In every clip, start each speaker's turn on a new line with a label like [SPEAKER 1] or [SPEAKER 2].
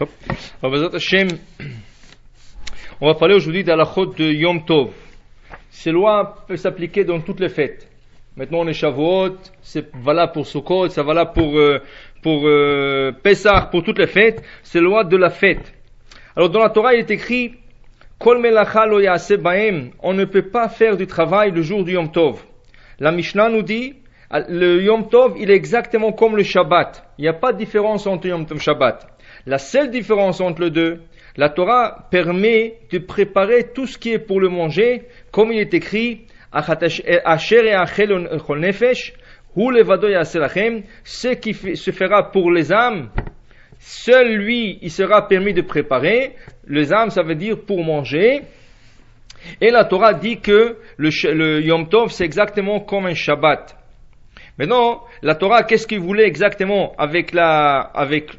[SPEAKER 1] Hop. Bezrat Hashem, on va parler aujourd'hui de la halachot de Yom Tov. Ces lois peuvent s'appliquer dans toutes les fêtes. Maintenant on est Shavuot, c'est valable pour Sukkot, c'est valable pour Pesach, pour toutes les fêtes. C'est la loi de la fête. Alors dans la Torah il est écrit Kol melacha lo ya'aseh ba'em. On ne peut pas faire du travail le jour du Yom Tov. La Mishnah nous dit le Yom Tov il est exactement comme le Shabbat. Il n'y a pas de différence entre Yom Tov et Shabbat. La seule différence entre les deux, la Torah permet de préparer tout ce qui est pour le manger, comme il est écrit, ce qui se fera pour les âmes, seul lui, il sera permis de préparer. Les âmes, ça veut dire pour manger. Et la Torah dit que le Yom Tov, c'est exactement comme un Shabbat. Maintenant, la Torah, qu'est-ce qu'il voulait exactement avec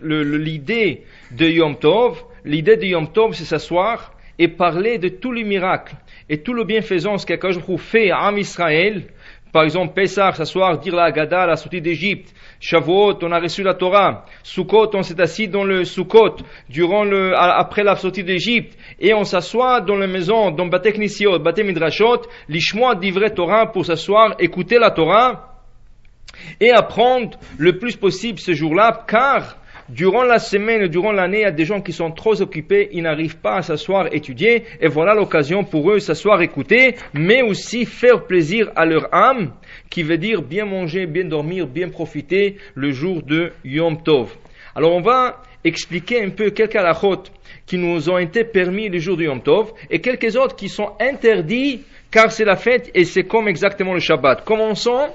[SPEAKER 1] l'idée de Yom Tov? L'idée de Yom Tov, c'est s'asseoir et parler de tous les miracles et tout le bienfaisance qu'Akadosh Baruch Hu fait à Israël. Par exemple, Pesach, s'asseoir, dire la Haggadah, la sortie d'Égypte. Shavuot, on a reçu la Torah. Sukkot, on s'est assis dans le Sukkot après la sortie d'Égypte. Et on s'assoit dans la maison, dans Bate Knisiot, Bate Midrashot, l'Ishmoa d'Ivret Torah pour s'asseoir, écouter la Torah et apprendre le plus possible ce jour-là, car durant la semaine, durant l'année, il y a des gens qui sont trop occupés, ils n'arrivent pas à s'asseoir, étudier, et voilà l'occasion pour eux de s'asseoir, écouter, mais aussi faire plaisir à leur âme, qui veut dire bien manger, bien dormir, bien profiter le jour de Yom Tov. Alors on va expliquer un peu quelques halachot qui nous ont été permis le jour de Yom Tov, et quelques autres qui sont interdits, car c'est la fête et c'est comme exactement le Shabbat. Commençons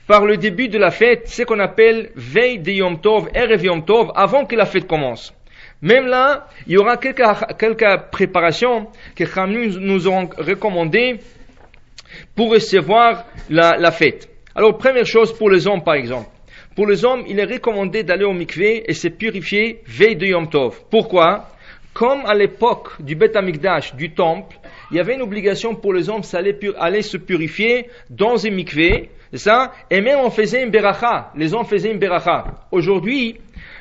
[SPEAKER 1] par le début de la fête, ce qu'on appelle veille de Yom Tov, Erev Yom Tov, avant que la fête commence. Même là, il y aura quelques préparations que Khamim nous ont recommandées pour recevoir la fête. Alors, première chose pour les hommes, par exemple. Pour les hommes, il est recommandé d'aller au mikvé et se purifier veille de Yom Tov. Pourquoi? Comme à l'époque du Beth Amikdash, du temple, il y avait une obligation pour les hommes d'aller se purifier dans un mikvé. C'est ça? Et même on faisait une beracha. Les hommes faisaient une beracha. Aujourd'hui,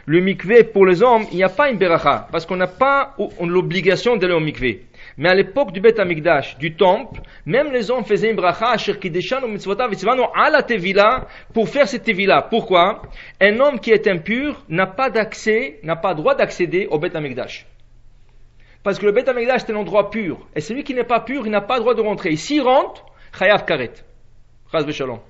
[SPEAKER 1] le mikvé pour les hommes, il n'y a pas une beracha. Parce qu'on n'a pas l'obligation d'aller au mikvé. Mais à l'époque du Beth Amikdash, du temple, même les hommes faisaient une beracha, ala tevila, pour faire cette tevila. Pourquoi? Un homme qui est impur n'a pas droit d'accéder au Beth Amikdash. Parce que le Beth Amikdash c'est un endroit pur. Et celui qui n'est pas pur, il n'a pas le droit de rentrer. Et s'il rentre, chayav karet. Chaz v'shalom.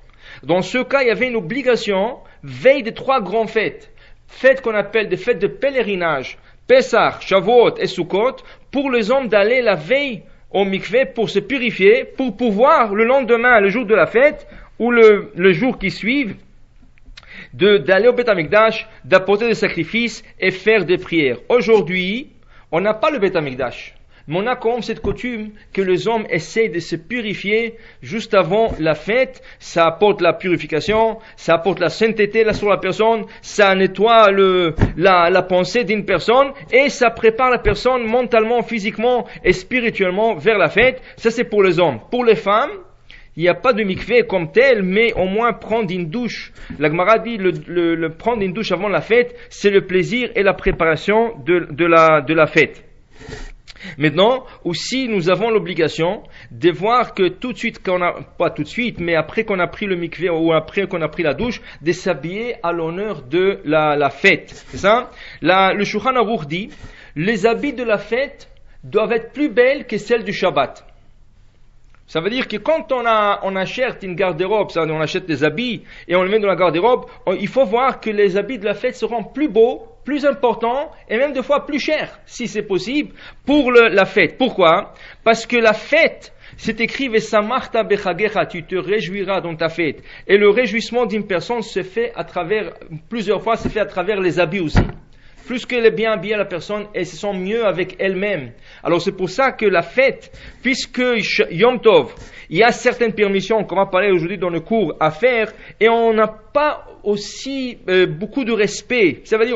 [SPEAKER 1] Dans ce cas, il y avait une obligation, veille des 3 grandes fêtes. Fêtes qu'on appelle des fêtes de pèlerinage, Pesach, Shavuot et Sukkot, pour les hommes d'aller la veille au mikvé pour se purifier, pour pouvoir le lendemain, le jour de la fête, ou le jour qui suit, d'aller au Beth Amikdash, d'apporter des sacrifices et faire des prières. Aujourd'hui, on n'a pas le Beth Amikdash. Mais on a quand même cette coutume que les hommes essayent de se purifier juste avant la fête. Ça apporte la purification, ça apporte la sainteté là sur la personne, ça nettoie la pensée d'une personne et ça prépare la personne mentalement, physiquement et spirituellement vers la fête. Ça c'est pour les hommes. Pour les femmes, il n'y a pas de mikvé comme tel, mais au moins prendre une douche. La Gemara dit le prendre une douche avant la fête, c'est le plaisir et la préparation de la fête. Maintenant, aussi, nous avons l'obligation de voir que tout de suite, pas tout de suite, mais après qu'on a pris le mikvé ou après qu'on a pris la douche, de s'habiller à l'honneur de la fête. C'est ça? Le Shulchan Aruch dit, les habits de la fête doivent être plus belles que celles du Shabbat. Ça veut dire que quand on achète une garde-robe, on achète des habits et on les met dans la garde-robe, il faut voir que les habits de la fête seront plus beaux, plus importants et même 2 fois plus chers, si c'est possible, pour la fête. Pourquoi? Parce que la fête, c'est écrit Vesamarta bechagecha, tu te réjouiras dans ta fête. Et le réjouissement d'une personne se fait plusieurs fois, se fait à travers les habits aussi. Plus qu'elle est bien habillée la personne, elle se sent mieux avec elle-même. Alors c'est pour ça que la fête, puisque Yom Tov, il y a certaines permissions qu'on va parler aujourd'hui dans le cours à faire, et on n'a pas aussi beaucoup de respect. Ça veut dire,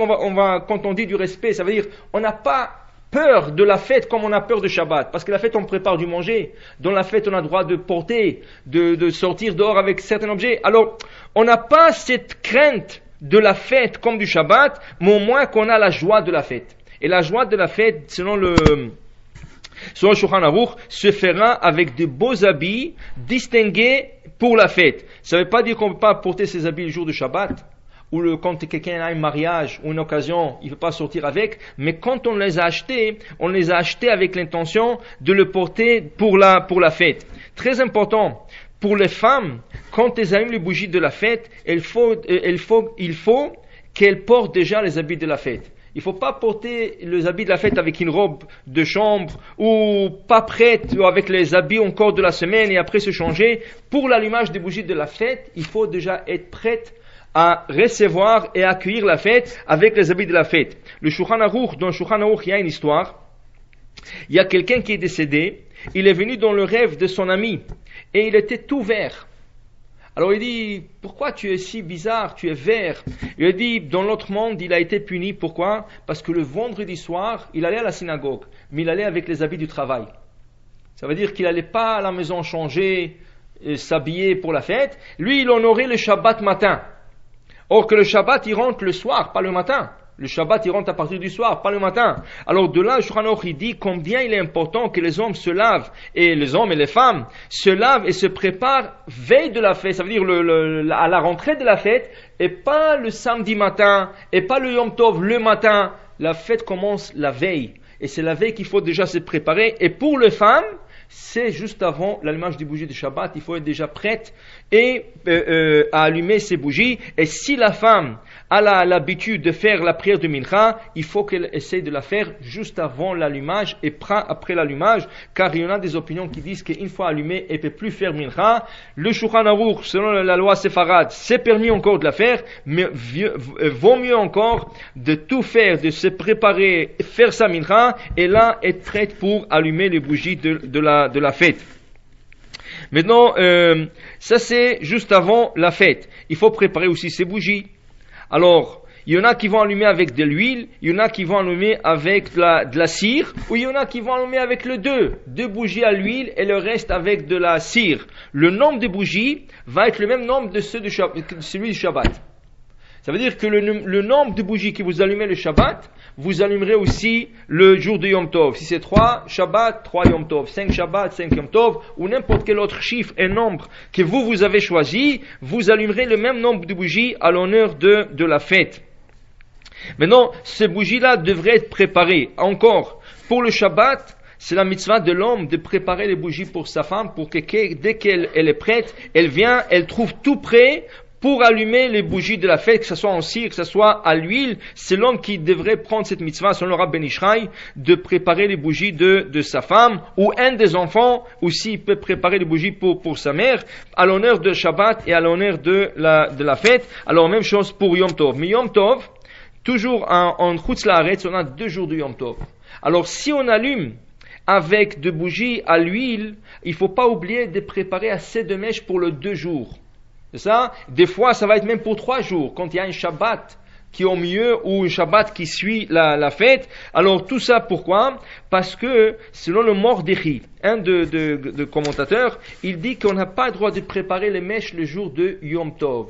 [SPEAKER 1] quand on dit du respect, ça veut dire on n'a pas peur de la fête comme on a peur de Shabbat. Parce que la fête, on prépare du manger. Dans la fête, on a le droit de porter, de sortir dehors avec certains objets. Alors, on n'a pas cette crainte de la fête comme du Shabbat, mais au moins qu'on a la joie de la fête. Et la joie de la fête, selon le Shulchan Aruch, se fera avec de beaux habits distingués pour la fête. Ça ne veut pas dire qu'on ne peut pas porter ses habits le jour du Shabbat, ou quand quelqu'un a un mariage ou une occasion, il ne peut pas sortir avec, mais quand on les a achetés avec l'intention de le porter pour la fête. Très important, pour les femmes, quand elles allument les bougies de la fête, il faut qu'elles portent déjà les habits de la fête. Il ne faut pas porter les habits de la fête avec une robe de chambre ou pas prête ou avec les habits encore de la semaine et après se changer. Pour l'allumage des bougies de la fête, il faut déjà être prête à recevoir et accueillir la fête avec les habits de la fête. Dans le Shulchan Aruch, il y a une histoire. Il y a quelqu'un qui est décédé. Il est venu dans le rêve de son ami et il était tout vert. Alors il dit, pourquoi tu es si bizarre, tu es vert? Il a dit, dans l'autre monde, il a été puni. Pourquoi? Parce que le vendredi soir, il allait à la synagogue, mais il allait avec les habits du travail. Ça veut dire qu'il n'allait pas à la maison changer, s'habiller pour la fête. Lui, il honorait le Shabbat matin. Or que le Shabbat, il rentre le soir, pas le matin. Le Shabbat, il rentre à partir du soir, pas le matin. Alors de là, Shulchan Aruch, il dit combien il est important que les hommes se lavent, et les hommes et les femmes se lavent et se préparent veille de la fête, ça veut dire à la rentrée de la fête, et pas le samedi matin, et pas le Yom Tov le matin. La fête commence la veille, et c'est la veille qu'il faut déjà se préparer. Et pour les femmes, c'est juste avant l'allumage des bougies de Shabbat, il faut être déjà prête et à allumer ces bougies. Et si la femme a l'habitude de faire la prière de Mincha, il faut qu'elle essaie de la faire juste avant l'allumage et pas après l'allumage, car il y en a des opinions qui disent qu'une fois allumée, elle ne peut plus faire Mincha. Le Shulchan Aruch, selon la loi séfarade, c'est permis encore de la faire, mais vaut mieux encore de tout faire, de se préparer, faire sa Mincha, et là être prête pour allumer les bougies de la fête. Maintenant, ça c'est juste avant la fête. Il faut préparer aussi ces bougies. Alors, il y en a qui vont allumer avec de l'huile, il y en a qui vont allumer avec de la cire, ou il y en a qui vont allumer avec le deux bougies à l'huile et le reste avec de la cire. Le nombre de bougies va être le même nombre de celui du Shabbat. Ça veut dire que le nombre de bougies que vous allumez le Shabbat, vous allumerez aussi le jour de Yom Tov. Si c'est 3 Shabbat, 3 Yom Tov, 5 Shabbat, 5 Yom Tov, ou n'importe quel autre chiffre et nombre que vous avez choisi, vous allumerez le même nombre de bougies à l'honneur de la fête. Maintenant, ces bougies-là devraient être préparées. Encore, pour le Shabbat, c'est la mitzvah de l'homme de préparer les bougies pour sa femme, pour que dès qu'elle est prête, elle vient, elle trouve tout prêt pour allumer les bougies de la fête, que ce soit en cire, que ce soit à l'huile. C'est l'homme qui devrait prendre cette mitzvah, selon le Rav Ben Ishraï, de préparer les bougies de sa femme, ou un des enfants aussi peut préparer les bougies pour sa mère, à l'honneur de Shabbat et à l'honneur de la fête. Alors même chose pour Yom Tov. Mais Yom Tov, toujours en Chutz La'aretz, on a 2 jours de Yom Tov. Alors si on allume avec de bougies à l'huile, il ne faut pas oublier de préparer assez de mèches pour le 2 jours. C'est ça? Des fois, ça va être même pour 3 jours, quand il y a un Shabbat qui est au milieu ou un Shabbat qui suit la fête. Alors tout ça, pourquoi? Parce que, selon le Mordechai, un de commentateurs, il dit qu'on n'a pas le droit de préparer les mèches le jour de Yom Tov.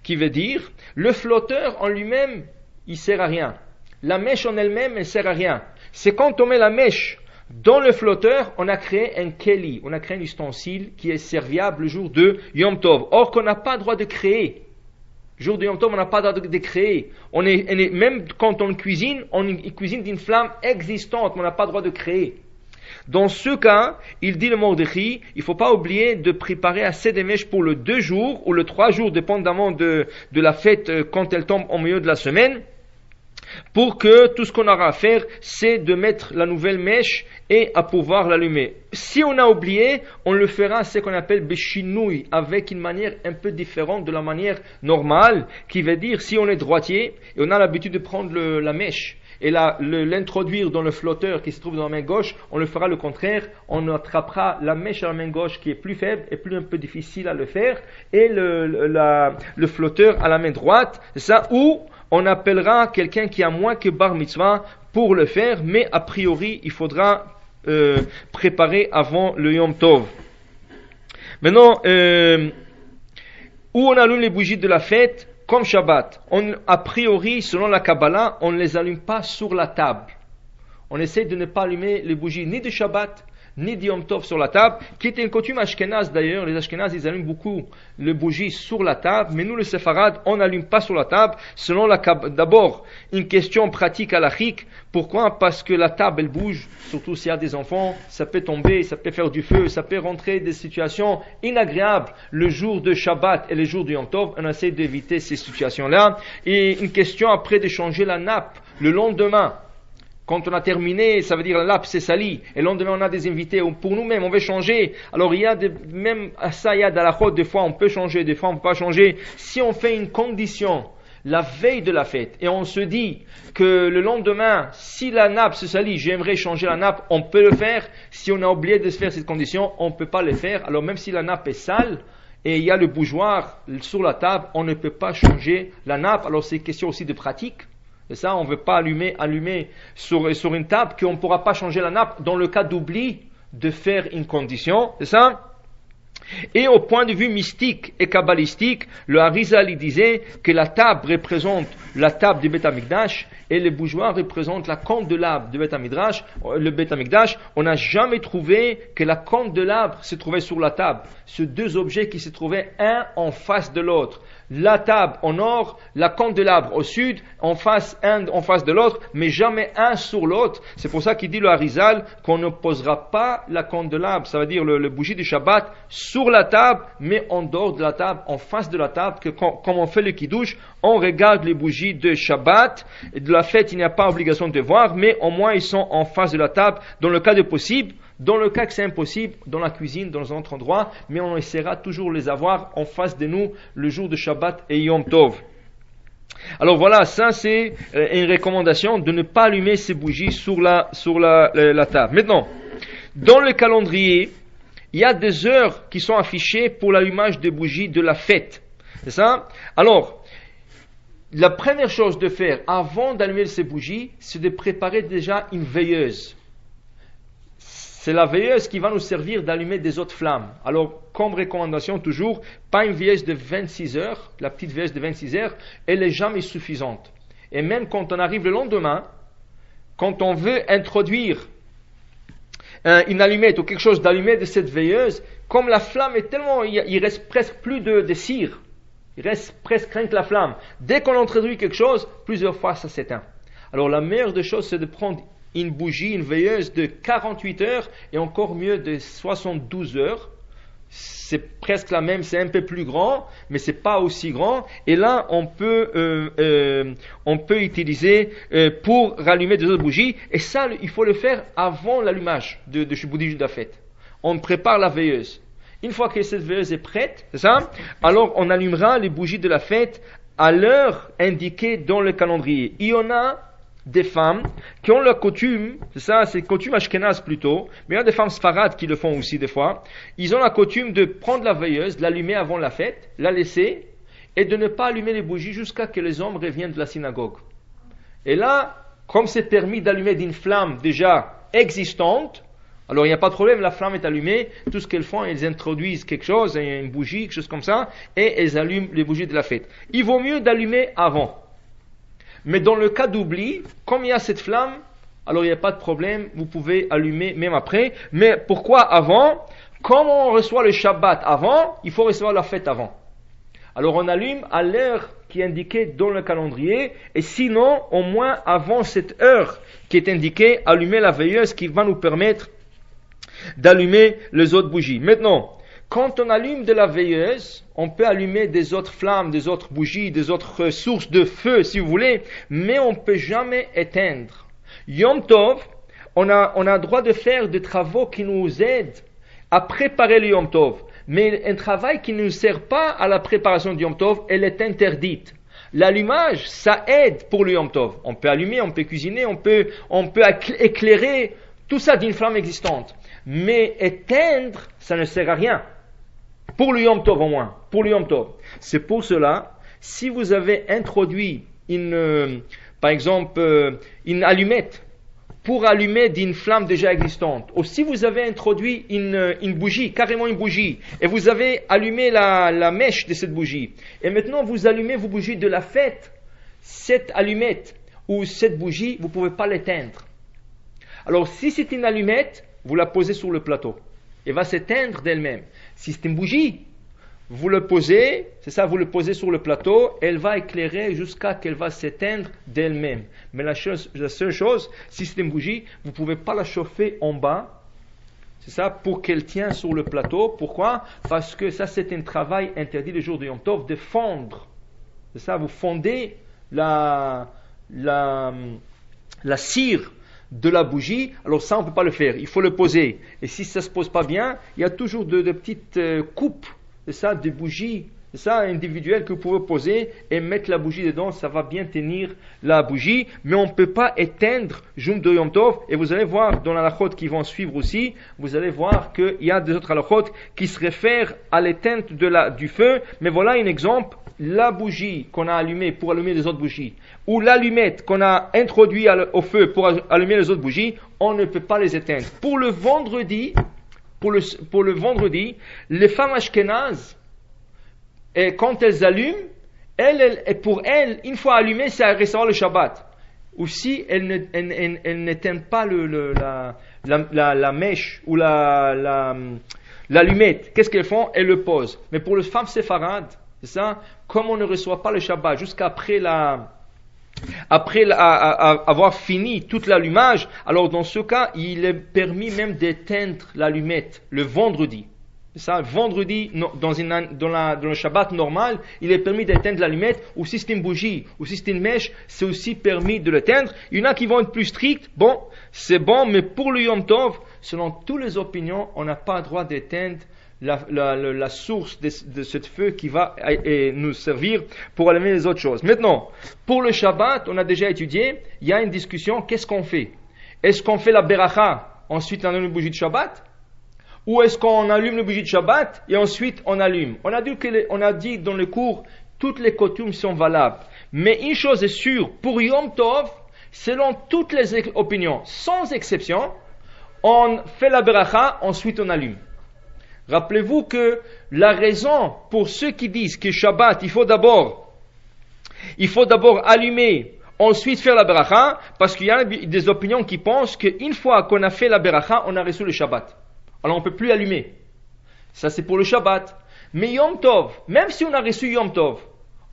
[SPEAKER 1] Qui veut dire, le flotteur en lui-même, il sert à rien. La mèche en elle-même, elle sert à rien. C'est quand on met la mèche dans le flotteur, on a créé un keli, on a créé un ustensile qui est serviable le jour de Yom Tov. Or qu'on n'a pas le droit de créer. Le jour de Yom Tov, on n'a pas le droit de créer. Même quand on cuisine d'une flamme existante, mais on n'a pas le droit de créer. Dans ce cas, il dit le Mordechai, il ne faut pas oublier de préparer assez de mèches pour le 2 jours ou le 3 jours, dépendamment de la fête quand elle tombe au milieu de la semaine. Pour que tout ce qu'on aura à faire, c'est de mettre la nouvelle mèche et à pouvoir l'allumer. Si on a oublié, on le fera ce qu'on appelle béchinouille, avec une manière un peu différente de la manière normale, qui veut dire si on est droitier et on a l'habitude de prendre la mèche et l'introduire dans le flotteur qui se trouve dans la main gauche, on le fera le contraire, on attrapera la mèche à la main gauche qui est plus faible et plus un peu difficile à le faire, et le flotteur à la main droite, c'est ça, ou on appellera quelqu'un qui a moins que bar mitzvah pour le faire, mais a priori il faudra préparer avant le Yom Tov. Maintenant, où on allume les bougies de la fête, comme Shabbat, a priori, selon la Kabbalah, on ne les allume pas sur la table. on essaie de ne pas allumer les bougies ni de Shabbat, ni de Yom Tov sur la table, qui était une coutume ashkénaze d'ailleurs. Les ashkénazes, ils allument beaucoup les bougies sur la table, mais nous, les séfarades, on n'allume pas sur la table, selon d'abord, une question pratique halachique. Pourquoi? Parce que la table, elle bouge, surtout s'il y a des enfants, ça peut tomber, ça peut faire du feu, ça peut rentrer des situations inagréables le jour de Shabbat et le jour du Yom Tov. On essaie d'éviter ces situations-là. Et une question après de changer la nappe le lendemain. Quand on a terminé, ça veut dire la nappe s'est salie, et le lendemain on a des invités, pour nous-mêmes on veut changer. Alors il y a même à ça, il y a d'alachot, des fois on peut changer, des fois on ne peut pas changer. Si on fait une condition la veille de la fête, et on se dit que le lendemain, si la nappe se salit, j'aimerais changer la nappe, on peut le faire. Si on a oublié de se faire cette condition, on ne peut pas le faire. Alors même si la nappe est sale, et il y a le bougeoir sur la table, on ne peut pas changer la nappe. Alors c'est question aussi de pratique. Et ça, on ne veut pas allumer sur une table qu'on ne pourra pas changer la nappe dans le cas d'oubli de faire une condition. C'est ça? Et au point de vue mystique et kabbalistique, le Harizal il disait que la table représente la table du Beth Amikdash et le bougeoir représente la candelabre du Beth Amikdash. Le Beth Amikdash, on n'a jamais trouvé que la candelabre se trouvait sur la table. Ces deux objets qui se trouvaient un en face de l'autre. La table au nord, la candelabre au sud, un en face de l'autre, mais jamais un sur l'autre. C'est pour ça qu'il dit le Harizal qu'on ne posera pas la candelabre, ça veut dire le bougie du Shabbat, sur la table, mais en dehors de la table, en face de la table, que comme on fait le kiddush, on regarde les bougies de Shabbat. Et de la fête, il n'y a pas obligation de voir, mais au moins ils sont en face de la table, dans le cas de possible. Dans le cas que c'est impossible, dans la cuisine, dans un autre endroit, mais on essaiera toujours de les avoir en face de nous le jour de Shabbat et Yom Tov. Alors voilà, ça c'est une recommandation de ne pas allumer ces bougies sur la table. Maintenant, dans le calendrier, il y a des heures qui sont affichées pour l'allumage des bougies de la fête. C'est ça? Alors, la première chose de faire avant d'allumer ces bougies, c'est de préparer déjà une veilleuse. C'est la veilleuse qui va nous servir d'allumer des autres flammes. Alors, comme recommandation toujours, pas une veilleuse de 26 heures, la petite veilleuse de 26 heures, elle n'est jamais suffisante. Et même quand on arrive le lendemain, quand on veut introduire une allumette ou quelque chose d'allumé de cette veilleuse, comme la flamme est tellement, il reste presque plus de cire, il reste presque rien que la flamme. Dès qu'on introduit quelque chose, plusieurs fois ça s'éteint. Alors la meilleure des choses, c'est de prendre une bougie, une veilleuse de 48 heures et encore mieux de 72 heures. C'est presque la même, c'est un peu plus grand, mais c'est pas aussi grand. Et là, on peut utiliser pour rallumer des autres bougies. Et ça, il faut le faire avant l'allumage de bougie de la fête. On prépare la veilleuse. Une fois que cette veilleuse est prête, c'est ça, alors on allumera les bougies de la fête à l'heure indiquée dans le calendrier. Il y en a des femmes qui ont la coutume, c'est ça, c'est coutume ashkénaze plutôt, mais il y a des femmes sfarades qui le font aussi des fois. Ils ont la coutume de prendre la veilleuse, de l'allumer avant la fête, la laisser, et de ne pas allumer les bougies jusqu'à que les hommes reviennent de la synagogue. Et là, comme c'est permis d'allumer d'une flamme déjà existante, alors il n'y a pas de problème, la flamme est allumée, tout ce qu'elles font, elles introduisent quelque chose, une bougie, quelque chose comme ça, et elles allument les bougies de la fête. Il vaut mieux d'allumer avant. Mais dans le cas d'oubli, comme il y a cette flamme, alors il n'y a pas de problème, vous pouvez allumer même après. Mais pourquoi avant? Comme on reçoit le Shabbat avant, il faut recevoir la fête avant. Alors on allume à l'heure qui est indiquée dans le calendrier, et sinon, au moins avant cette heure qui est indiquée, allumer la veilleuse qui va nous permettre d'allumer les autres bougies. Maintenant, quand on allume de la veilleuse, on peut allumer des autres flammes, des autres bougies, des autres sources de feu, si vous voulez, mais on ne peut jamais éteindre. Yom Tov, on a droit de faire des travaux qui nous aident à préparer le Yom Tov. Mais un travail qui ne nous sert pas à la préparation du Yom Tov, elle est interdite. L'allumage, ça aide pour le Yom Tov. On peut allumer, on peut cuisiner, on peut éclairer, tout ça d'une flamme existante. Mais éteindre, ça ne sert à rien. Pour le Yom Tov au moins, pour le Yom Tov. C'est pour cela, si vous avez introduit par exemple, une allumette pour allumer d'une flamme déjà existante, ou si vous avez introduit une bougie, carrément une bougie, et vous avez allumé la mèche de cette bougie, et maintenant vous allumez vos bougies de la fête, cette allumette ou cette bougie, vous ne pouvez pas l'éteindre. Alors si c'est une allumette, vous la posez sur le plateau. Elle va s'éteindre d'elle-même. Si c'est une bougie, vous le posez, c'est ça, vous le posez sur le plateau, elle va éclairer jusqu'à qu'elle va s'éteindre d'elle-même. Mais la seule chose, si c'est une bougie, vous ne pouvez pas la chauffer en bas, c'est ça, pour qu'elle tienne sur le plateau. Pourquoi? Parce que ça, c'est un travail interdit le jour de Yom Tov, de fondre. C'est ça, vous fondez la cire de la bougie. Alors ça, on ne peut pas le faire. Il faut le poser. Et si ça ne se pose pas bien, il y a toujours de petites coupes, c'est ça, des bougies, c'est ça, individuelles que vous pouvez poser et mettre la bougie dedans. Ça va bien tenir la bougie. Mais on ne peut pas éteindre Jour de Yom Tov. Et vous allez voir dans la halachot qui vont suivre aussi, vous allez voir qu'il y a des autres halachot qui se réfèrent à l'éteinte du feu. Mais voilà un exemple. La bougie qu'on a allumée pour allumer les autres bougies, ou l'allumette qu'on a introduite au feu pour allumer les autres bougies, on ne peut pas les éteindre. Pour le vendredi, les femmes ashkénazes, et quand elles allument, pour elles, une fois allumée, ça restera le Shabbat. Ou si elles n'éteignent pas la mèche ou l'allumette, qu'est-ce qu'elles font? Elles le posent. Mais pour les femmes séfarades, c'est ça, comme on ne reçoit pas le Shabbat jusqu'après avoir fini tout l'allumage, alors dans ce cas, il est permis même d'éteindre l'allumette le vendredi. C'est ça, vendredi, dans le Shabbat normal, il est permis d'éteindre l'allumette, ou si c'est une bougie, ou si c'est une mèche, c'est aussi permis de l'éteindre. Il y en a qui vont être plus stricts, bon, c'est bon, mais pour le Yom Tov, selon toutes les opinions, on n'a pas le droit d'éteindre la source de ce feu qui va nous servir pour allumer les autres choses. Maintenant, pour le Shabbat, on a déjà étudié, il y a une discussion, qu'est-ce qu'on fait? Est-ce qu'on fait la beracha, ensuite on allume une bougie de Shabbat? Ou est-ce qu'on allume une bougie de Shabbat et ensuite on allume? On a dit dans le cours, toutes les coutumes sont valables. Mais une chose est sûre, pour Yom Tov, selon toutes les opinions, sans exception, on fait la beracha, ensuite on allume. Rappelez-vous que la raison pour ceux qui disent que Shabbat, il faut d'abord allumer, ensuite faire la beracha, parce qu'il y a des opinions qui pensent qu'une fois qu'on a fait la beracha, on a reçu le Shabbat. Alors on ne peut plus allumer. Ça c'est pour le Shabbat. Mais Yom Tov, même si on a reçu Yom Tov,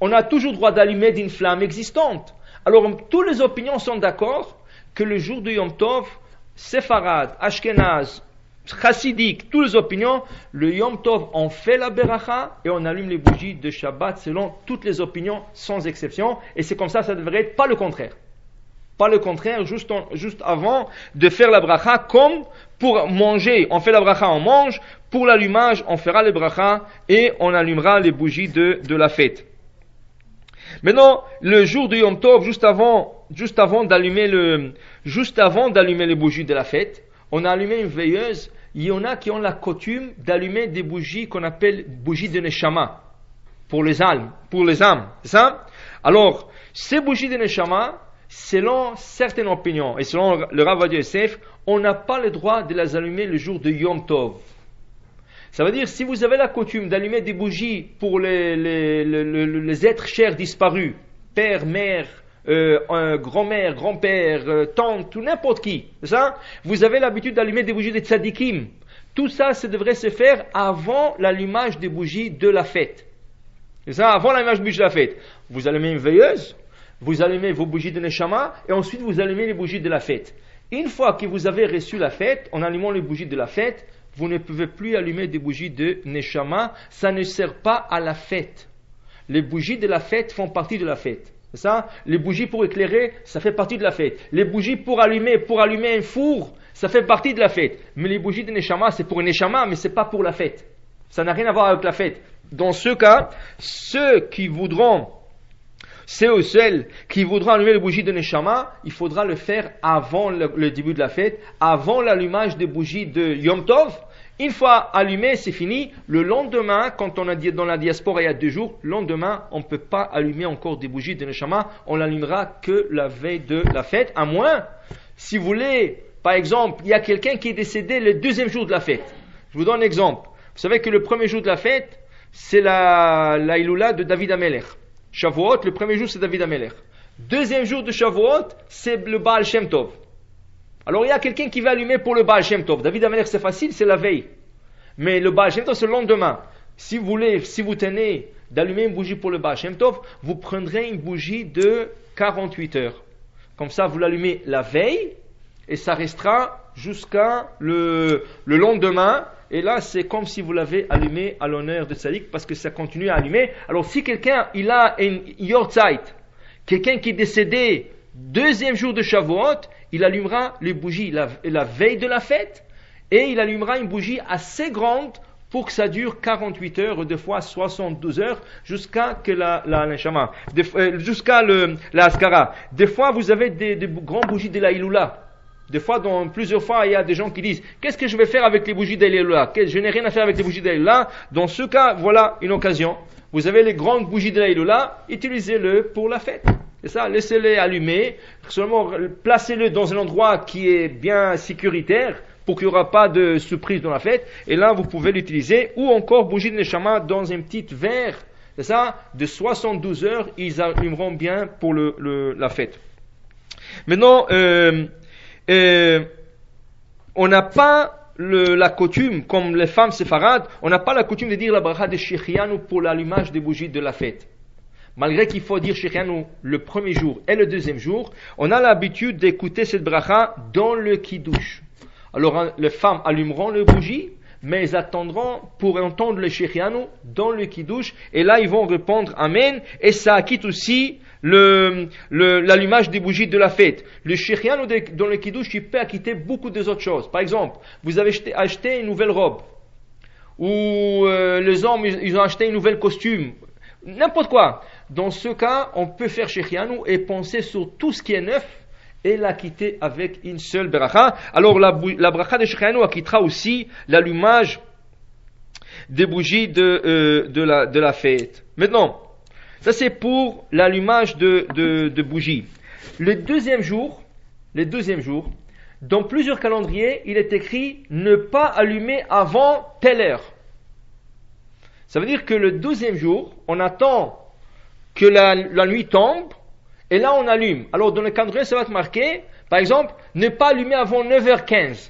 [SPEAKER 1] on a toujours droit d'allumer d'une flamme existante. Alors toutes les opinions sont d'accord que le jour de Yom Tov, séfarade, ashkénaz, chassidique, toutes les opinions, le Yom Tov, on fait la beracha et on allume les bougies de Shabbat selon toutes les opinions, sans exception. Et c'est comme ça devrait être, pas le contraire. Pas le contraire, juste avant de faire la bracha, comme pour manger, on fait la bracha, on mange, pour l'allumage, on fera les brachas et on allumera les bougies de la fête. Maintenant, le jour de Yom Tov, juste avant d'allumer les bougies de la fête, on a allumé une veilleuse. Il y en a qui ont la coutume d'allumer des bougies qu'on appelle bougies de Neshama, pour les âmes, c'est ça? Alors, ces bougies de Neshama, selon certaines opinions, et selon le Rav Ovadia Yosef, on n'a pas le droit de les allumer le jour de Yom Tov. Ça veut dire, si vous avez la coutume d'allumer des bougies pour les êtres chers disparus, père, mère, grand-mère, grand-père, tante, ou n'importe qui, c'est ça? Vous avez l'habitude d'allumer des bougies de tzadikim. Tout ça, ça devrait se faire avant l'allumage des bougies de la fête. C'est ça? Avant l'allumage des bougies de la fête. Vous allumez une veilleuse, vous allumez vos bougies de Neshama, et ensuite vous allumez les bougies de la fête. Une fois que vous avez reçu la fête, en allumant les bougies de la fête, vous ne pouvez plus allumer des bougies de Neshama, ça ne sert pas à la fête. Les bougies de la fête font partie de la fête. C'est ça? Les bougies pour éclairer, ça fait partie de la fête. Les bougies pour allumer un four, ça fait partie de la fête. Mais les bougies de Neshama, c'est pour Neshama, mais c'est pas pour la fête. Ça n'a rien à voir avec la fête. Dans ce cas, ceux ou celles qui voudront allumer les bougies de Neshama, il faudra le faire avant le début de la fête, avant l'allumage des bougies de Yom Tov. Une fois allumé, c'est fini. Le lendemain, quand on a dit dans la diaspora il y a 2 jours, le lendemain, on ne peut pas allumer encore des bougies de Neshama. On l'allumera que la veille de la fête. À moins, si vous voulez, par exemple, il y a quelqu'un qui est décédé le 2e jour de la fête. Je vous donne un exemple. Vous savez que le 1er jour de la fête, c'est la Iloula de David Amelech. Shavuot, le 1er jour, c'est David Amelech. 2e jour de Shavuot, c'est le Baal Shem Tov. Alors il y a quelqu'un qui va allumer pour le Baal Shem Tov. David Amelech, c'est facile, c'est la veille. Mais le Baal Shem Tov, c'est le lendemain. Si vous tenez d'allumer une bougie pour le Baal Shem Tov, vous prendrez une bougie de 48 heures. Comme ça, vous l'allumez la veille, et ça restera jusqu'à le lendemain. Et là, c'est comme si vous l'avez allumé à l'honneur de Tzadik, parce que ça continue à allumer. Alors, si quelqu'un, il a une Yortzeit, quelqu'un qui est décédé deuxième jour de Shavuot, il allumera les bougies la veille de la fête, et il allumera une bougie assez grande pour que ça dure 48 heures, des fois 72 heures, jusqu'à que jusqu'à la Haskara. Des fois, vous avez des grandes bougies de la Iloula. Des fois, plusieurs fois, il y a des gens qui disent « Qu'est-ce que je vais faire avec les bougies de la Iloula ? Je n'ai rien à faire avec les bougies de la Iloula. » Dans ce cas, voilà une occasion. Vous avez les grandes bougies de la Iloula, utilisez-le pour la fête. C'est ça, laissez-les allumer, seulement placez-le dans un endroit qui est bien sécuritaire, pour qu'il n'y aura pas de surprise dans la fête, et là vous pouvez l'utiliser, ou encore bougie de Neshama dans un petit verre, c'est ça, de 72 heures, ils allumeront bien pour la fête. Maintenant, on n'a pas la coutume, comme les femmes séfarades, on n'a pas la coutume de dire la bracha de Shechianu pour l'allumage des bougies de la fête. Malgré qu'il faut dire Shechianu le premier jour et le deuxième jour, on a l'habitude d'écouter cette bracha dans le Kiddush. Alors les femmes allumeront les bougies, mais elles attendront pour entendre le Shechianu dans le Kiddush, et là ils vont répondre Amen, et ça acquitte aussi l'allumage des bougies de la fête. Le Shechianu dans le Kiddush, il peut acquitter beaucoup d'autres choses. Par exemple, vous avez acheté une nouvelle robe, ou les hommes ils ont acheté une nouvelle costume, n'importe quoi. Dans ce cas, on peut faire Shechianu et penser sur tout ce qui est neuf, et l'acquitter avec une seule bracha. Alors la bracha de Shechianu acquittera aussi l'allumage des bougies de la fête. Maintenant, ça c'est pour l'allumage de bougies. Le deuxième jour, dans plusieurs calendriers, il est écrit ne pas allumer avant telle heure. Ça veut dire que le deuxième jour, on attend que la nuit tombe, et là on allume. Alors dans le calendrier, ça va être marqué, par exemple, ne pas allumer avant 9h15.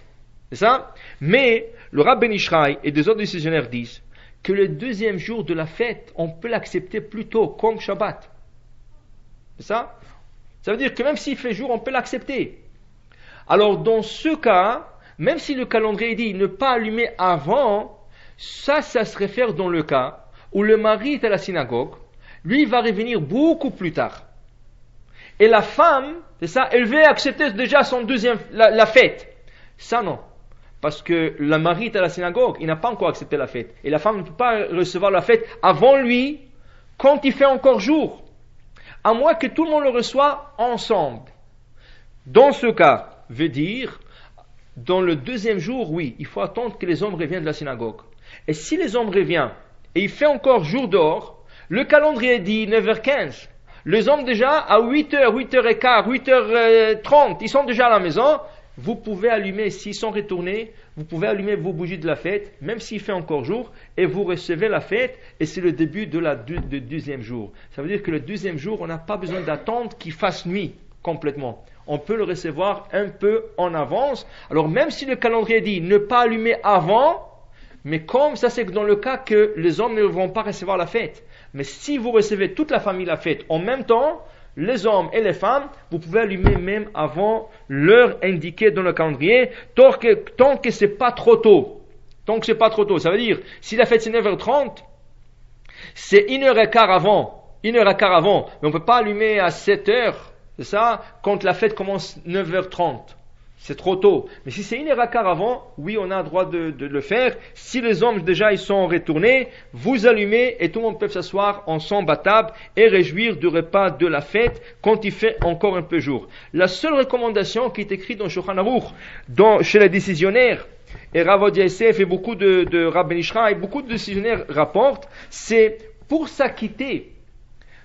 [SPEAKER 1] C'est ça? Mais le Rav Ben Ishraï et des autres décisionnaires disent que le deuxième jour de la fête, on peut l'accepter plus tôt, comme Shabbat. C'est ça? Ça veut dire que même s'il fait jour, on peut l'accepter. Alors dans ce cas, même si le calendrier dit ne pas allumer avant, ça se réfère dans le cas où le mari est à la synagogue, lui il va revenir beaucoup plus tard. Et la femme, c'est ça, elle veut accepter déjà son la fête. Ça non. Parce que le mari est à la synagogue, il n'a pas encore accepté la fête. Et la femme ne peut pas recevoir la fête avant lui, quand il fait encore jour. À moins que tout le monde le reçoive ensemble. Dans ce cas, veut dire, dans le deuxième jour, oui, il faut attendre que les hommes reviennent de la synagogue. Et si les hommes reviennent, et il fait encore jour dehors, le calendrier dit 9h15. Les hommes déjà, à 8h, 8h15, 8h30, ils sont déjà à la maison. Vous pouvez allumer, s'ils sont retournés, vous pouvez allumer vos bougies de la fête, même s'il fait encore jour, et vous recevez la fête, et c'est le début du deuxième jour. Ça veut dire que le deuxième jour, on n'a pas besoin d'attendre qu'il fasse nuit complètement. On peut le recevoir un peu en avance. Alors même si le calendrier dit ne pas allumer avant, mais comme ça c'est dans le cas que les hommes ne vont pas recevoir la fête. Mais si vous recevez toute la famille la fête en même temps, les hommes et les femmes, vous pouvez allumer même avant l'heure indiquée dans le calendrier, tant que c'est pas trop tôt. Tant que c'est pas trop tôt. Ça veut dire, si la fête c'est 9h30, c'est 1h15 avant. 1h15 avant. Mais on peut pas allumer à 7h, c'est ça, quand la fête commence 9h30. C'est trop tôt. Mais si c'est 1h15 avant, oui, on a le droit de le faire. Si les hommes déjà ils sont retournés, vous allumez et tout le monde peut s'asseoir ensemble à table et réjouir du repas de la fête quand il fait encore un peu jour. La seule recommandation qui est écrite dans Shulchan Aruch, chez les décisionnaires, et Rav Odia Yosef et beaucoup de Rav Ben Ishraï et beaucoup de décisionnaires rapportent, c'est pour s'acquitter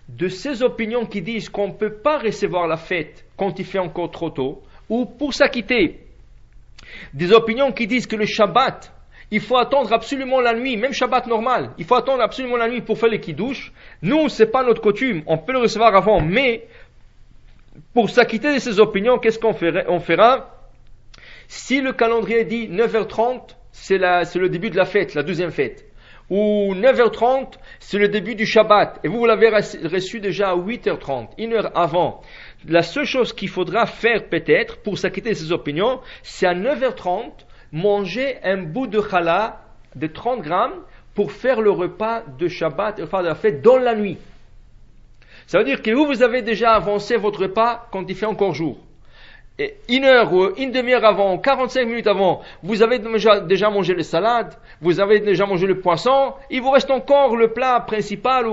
[SPEAKER 1] de ces opinions qui disent qu'on ne peut pas recevoir la fête quand il fait encore trop tôt, ou pour s'acquitter des opinions qui disent que le Shabbat, il faut attendre absolument la nuit, même Shabbat normal, il faut attendre absolument la nuit pour faire les kiddush. Nous, c'est pas notre coutume, on peut le recevoir avant, mais pour s'acquitter de ces opinions, qu'est-ce qu'on fera? Si le calendrier dit 9h30, c'est le début de la fête, la deuxième fête. Ou 9h30, c'est le début du Shabbat. Et vous l'avez reçu déjà à 8h30, une heure avant. La seule chose qu'il faudra faire peut-être pour s'acquitter de ses opinions, c'est à 9h30 manger un bout de challah de 30 grammes pour faire le repas de Shabbat, le repas de la fête dans la nuit. Ça veut dire que vous avez déjà avancé votre repas quand il fait encore jour. Et une heure ou une demi-heure avant, 45 minutes avant, vous avez déjà mangé les salades, vous avez déjà mangé le poisson, il vous reste encore le plat principal.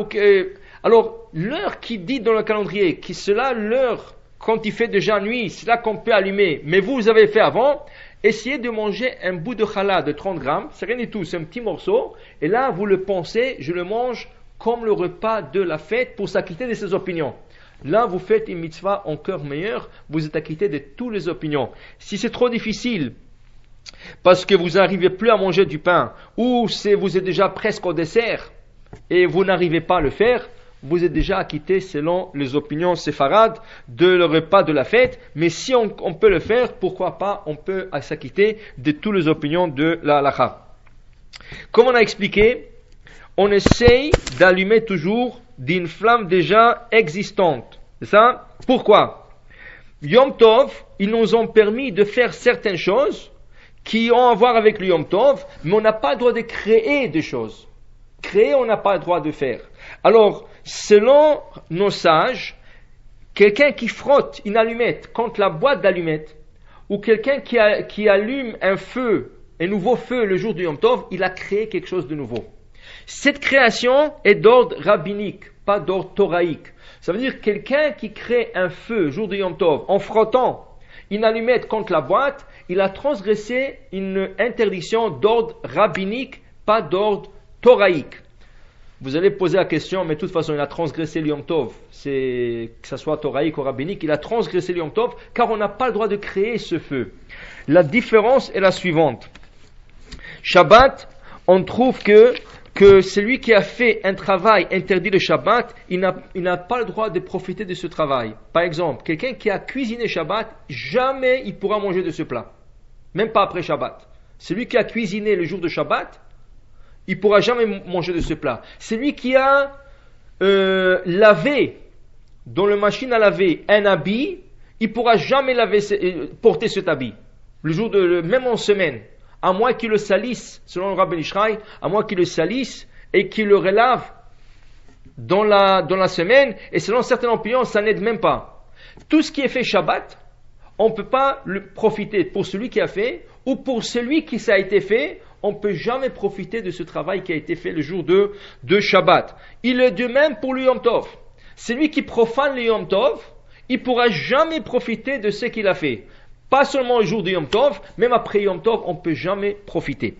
[SPEAKER 1] Alors, l'heure qui dit dans le calendrier, qui c'est là l'heure quand il fait déjà nuit, c'est là qu'on peut allumer, mais vous avez fait avant, essayez de manger un bout de challah de 30 grammes, c'est rien du tout, c'est un petit morceau, et là vous le pensez, je le mange comme le repas de la fête pour s'acquitter de ses opinions. Là, vous faites une mitzvah encore meilleure, vous êtes acquitté de toutes les opinions. Si c'est trop difficile, parce que vous n'arrivez plus à manger du pain, ou vous êtes déjà presque au dessert, et vous n'arrivez pas à le faire, vous êtes déjà acquitté selon les opinions séfarades de le repas de la fête. Mais si on peut le faire, pourquoi pas, on peut s'acquitter de toutes les opinions de la halakha. Comme on a expliqué, on essaye d'allumer toujours d'une flamme déjà existante. C'est ça? Pourquoi? Yom Tov, ils nous ont permis de faire certaines choses qui ont à voir avec le Yom Tov, mais on n'a pas le droit de créer des choses. Créer, on n'a pas le droit de faire. Alors, selon nos sages, quelqu'un qui frotte une allumette contre la boîte d'allumettes, ou quelqu'un qui allume un feu, un nouveau feu le jour du Yom Tov, il a créé quelque chose de nouveau. Cette création est d'ordre rabbinique, pas d'ordre thoraïque. Ça veut dire quelqu'un qui crée un feu jour de Yom Tov en frottant une allumette contre la boîte, il a transgressé une interdiction d'ordre rabbinique, pas d'ordre thoraïque. Vous allez poser la question, mais de toute façon, il a transgressé le Yom Tov, que ce soit thoraïque ou rabbinique, il a transgressé le Yom Tov, car on n'a pas le droit de créer ce feu. La différence est la suivante. Shabbat, on trouve que celui qui a fait un travail interdit le Shabbat, il n'a pas le droit de profiter de ce travail. Par exemple, quelqu'un qui a cuisiné Shabbat, jamais il pourra manger de ce plat. Même pas après Shabbat. Celui qui a cuisiné le jour de Shabbat, il pourra jamais manger de ce plat. Celui qui a lavé dans la machine à laver un habit, il pourra jamais porter cet habit. Même en semaine. À moins qu'il le salisse, selon le Rabbi Ishraï, à moins qu'il le salisse et qu'il le relave dans la semaine, et selon certaines opinions, ça n'aide même pas. Tout ce qui est fait Shabbat, on ne peut pas le profiter pour celui qui a fait, ou pour celui qui ça a été fait, on ne peut jamais profiter de ce travail qui a été fait le jour de Shabbat. Il est de même pour le Yom Tov. Celui qui profane le Yom Tov, il ne pourra jamais profiter de ce qu'il a fait. Pas seulement le jour de Yom Tov, même après Yom Tov, on ne peut jamais profiter.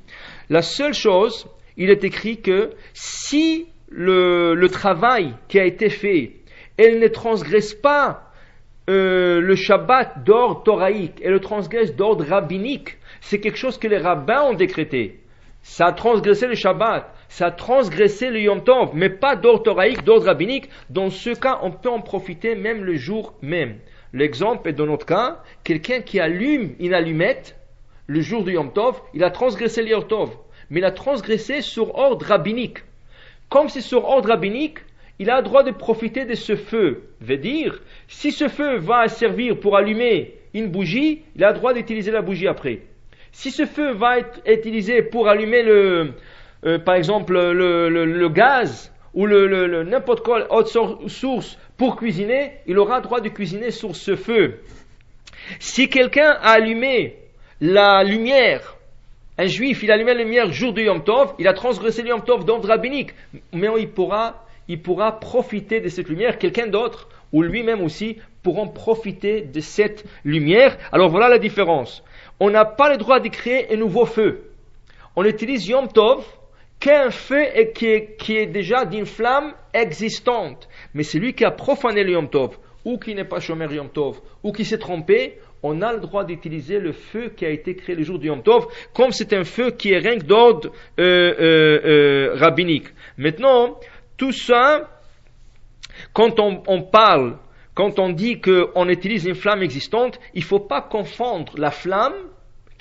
[SPEAKER 1] La seule chose, il est écrit que si le travail qui a été fait, elle ne transgresse pas le Shabbat d'ordre thoraïque, et le transgresse d'ordre rabbinique, c'est quelque chose que les rabbins ont décrété. Ça a transgressé le Shabbat, ça a transgressé le Yom Tov, mais pas d'ordre thoraïque, d'ordre rabbinique. Dans ce cas, on peut en profiter même le jour même. L'exemple est dans notre cas, quelqu'un qui allume une allumette le jour du Yom Tov, il a transgressé le Yom Tov, mais il a transgressé sur ordre rabbinique. Comme c'est sur ordre rabbinique, il a le droit de profiter de ce feu. Veut dire, si ce feu va servir pour allumer une bougie, il a le droit d'utiliser la bougie après. Si ce feu va être utilisé pour allumer par exemple le gaz ou n'importe quelle autre source pour cuisiner, il aura le droit de cuisiner sur ce feu. Si quelqu'un a allumé la lumière, un juif, il a allumé la lumière jour du Yom Tov, il a transgressé le Yom Tov d'ordre rabbinique, mais il pourra profiter de cette lumière. Quelqu'un d'autre, ou lui-même aussi, pourront profiter de cette lumière. Alors voilà la différence. On n'a pas le droit de créer un nouveau feu. On utilise Yom Tov qu'un feu qui est déjà d'une flamme existante. Mais celui qui a profané le Yom Tov, ou qui n'est pas Shomer Yom Tov, ou qui s'est trompé, on a le droit d'utiliser le feu qui a été créé le jour du Yom Tov, comme c'est un feu qui est rien que d'ordre rabbinique. Maintenant, tout ça, quand on dit qu'on utilise une flamme existante, il ne faut pas confondre la flamme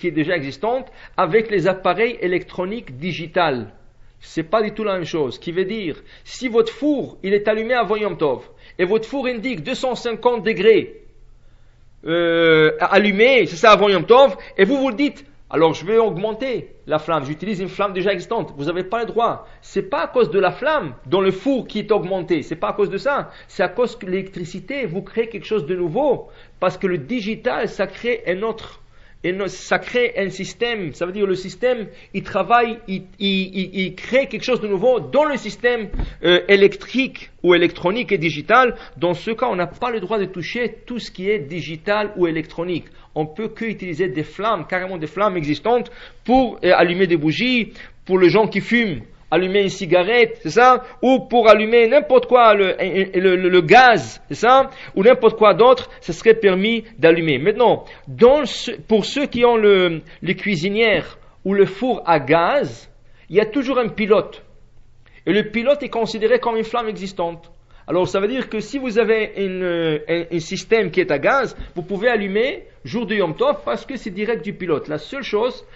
[SPEAKER 1] qui est déjà existante avec les appareils électroniques digitales. C'est pas du tout la même chose. Ce qui veut dire, si votre four, il est allumé avant Yom Tov, et votre four indique 250 degrés allumé, c'est ça avant Yom Tov, et vous vous dites, alors je vais augmenter la flamme, j'utilise une flamme déjà existante. Vous n'avez pas le droit. C'est pas à cause de la flamme dans le four qui est augmenté. C'est pas à cause de ça. C'est à cause que l'électricité, vous créez quelque chose de nouveau. Parce que le digital, ça crée ça crée un système. Ça veut dire le système, il travaille, il crée quelque chose de nouveau dans le système électrique ou électronique et digital. Dans ce cas, on n'a pas le droit de toucher tout ce qui est digital ou électronique. On peut que utiliser des flammes, carrément des flammes existantes pour allumer des bougies, pour les gens qui fument, allumer une cigarette, c'est ça, ou pour allumer n'importe quoi, le gaz, c'est ça, ou n'importe quoi d'autre, ça serait permis d'allumer. Maintenant, pour ceux qui ont les cuisinières ou le four à gaz, il y a toujours un pilote. Et le pilote est considéré comme une flamme existante. Alors ça veut dire que si vous avez un système qui est à gaz, vous pouvez allumer jour de Yom Tov parce que c'est direct du pilote. La seule chose,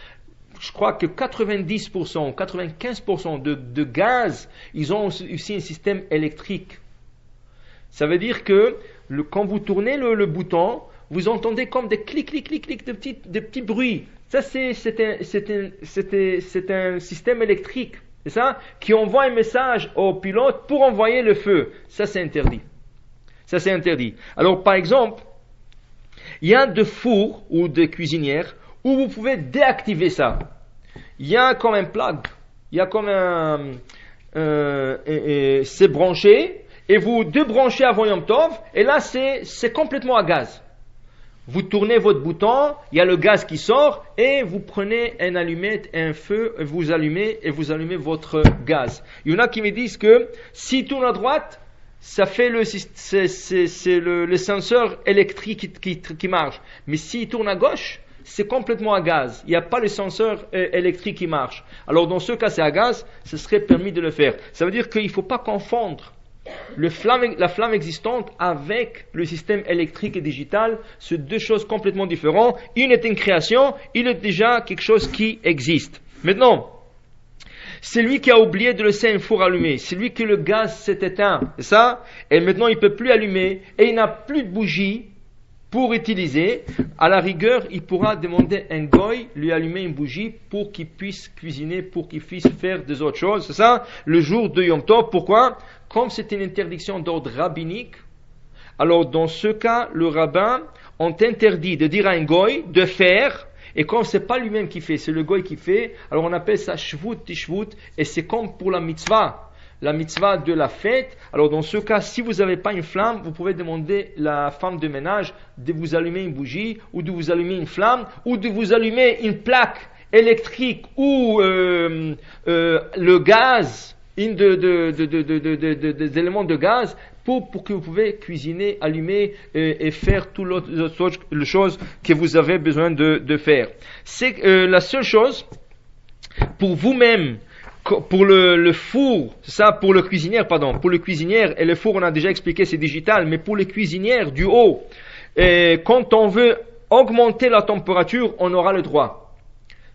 [SPEAKER 1] je crois que 90%, 95% de gaz, ils ont aussi un système électrique. Ça veut dire que quand vous tournez le bouton, vous entendez comme des clics, clics, clics, clics, de petits bruits. Ça c'est un système électrique. C'est ça, qui envoie un message au pilote pour envoyer le feu. Ça, c'est interdit. Ça, c'est interdit. Alors, par exemple, il y a des fours ou des cuisinières où vous pouvez déactiver ça. Il y a comme un plug. Il y a comme c'est branché et vous débranchez avant Yom Tov et là, c'est complètement à gaz. Vous tournez votre bouton, il y a le gaz qui sort et vous prenez un allumette, un feu, vous allumez votre gaz. Il y en a qui me disent que s'il tourne à droite, ça fait c'est le senseur électrique qui marche. Mais s'il tourne à gauche, c'est complètement à gaz. Il n'y a pas le senseur électrique qui marche. Alors dans ce cas, c'est à gaz, ce serait permis de le faire. Ça veut dire qu'il ne faut pas confondre la flamme existante avec le système électrique et digital. C'est deux choses complètement différentes. Une est une création, une est déjà quelque chose qui existe. Maintenant, c'est lui qui a oublié de laisser un four allumé. C'est lui que le gaz s'est éteint. C'est ça? Et maintenant, il ne peut plus allumer. Et il n'a plus de bougie pour utiliser. À la rigueur, il pourra demander un goy, lui allumer une bougie pour qu'il puisse cuisiner, pour qu'il puisse faire des autres choses. C'est ça? Le jour de Yom Tov. Pourquoi? Comme c'est une interdiction d'ordre rabbinique, alors dans ce cas, le rabbin ont interdit de dire à un goy de faire, et comme c'est pas lui-même qui fait, c'est le goy qui fait, alors on appelle ça shvut tishvut, et c'est comme pour la mitzvah de la fête. Alors dans ce cas, si vous n'avez pas une flamme, vous pouvez demander à la femme de ménage de vous allumer une bougie, ou de vous allumer une flamme, ou de vous allumer une plaque électrique, ou le gaz, des éléments de gaz pour que vous pouvez cuisiner, allumer et faire toutes les choses que vous avez besoin de faire. C'est la seule chose pour vous-même, pour le four, ça pour le cuisinière, pour le cuisinière et le four on a déjà expliqué c'est digital, mais pour les cuisinières du haut, quand on veut augmenter la température, on aura le droit.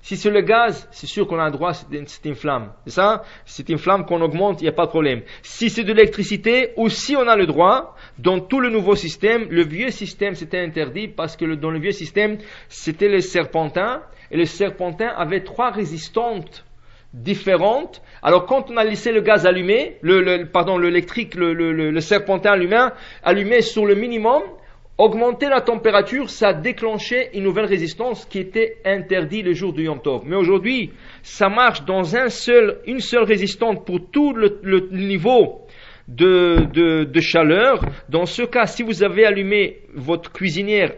[SPEAKER 1] Si c'est le gaz, c'est sûr qu'on a le droit, c'est une flamme. C'est ça? C'est une flamme qu'on augmente, il n'y a pas de problème. Si c'est de l'électricité, aussi on a le droit. Dans tout le nouveau système, le vieux système c'était interdit parce que dans le vieux système, c'était les serpentins. Et les serpentins avaient 3 résistantes différentes. Alors quand on a laissé le gaz allumé, l'électrique, le serpentin allumé sur le minimum, augmenter la température, ça déclenchait une nouvelle résistance qui était interdite le jour du Yom Tov. Mais aujourd'hui, ça marche dans une seule résistance pour tout le niveau de chaleur. Dans ce cas, si vous avez allumé votre cuisinière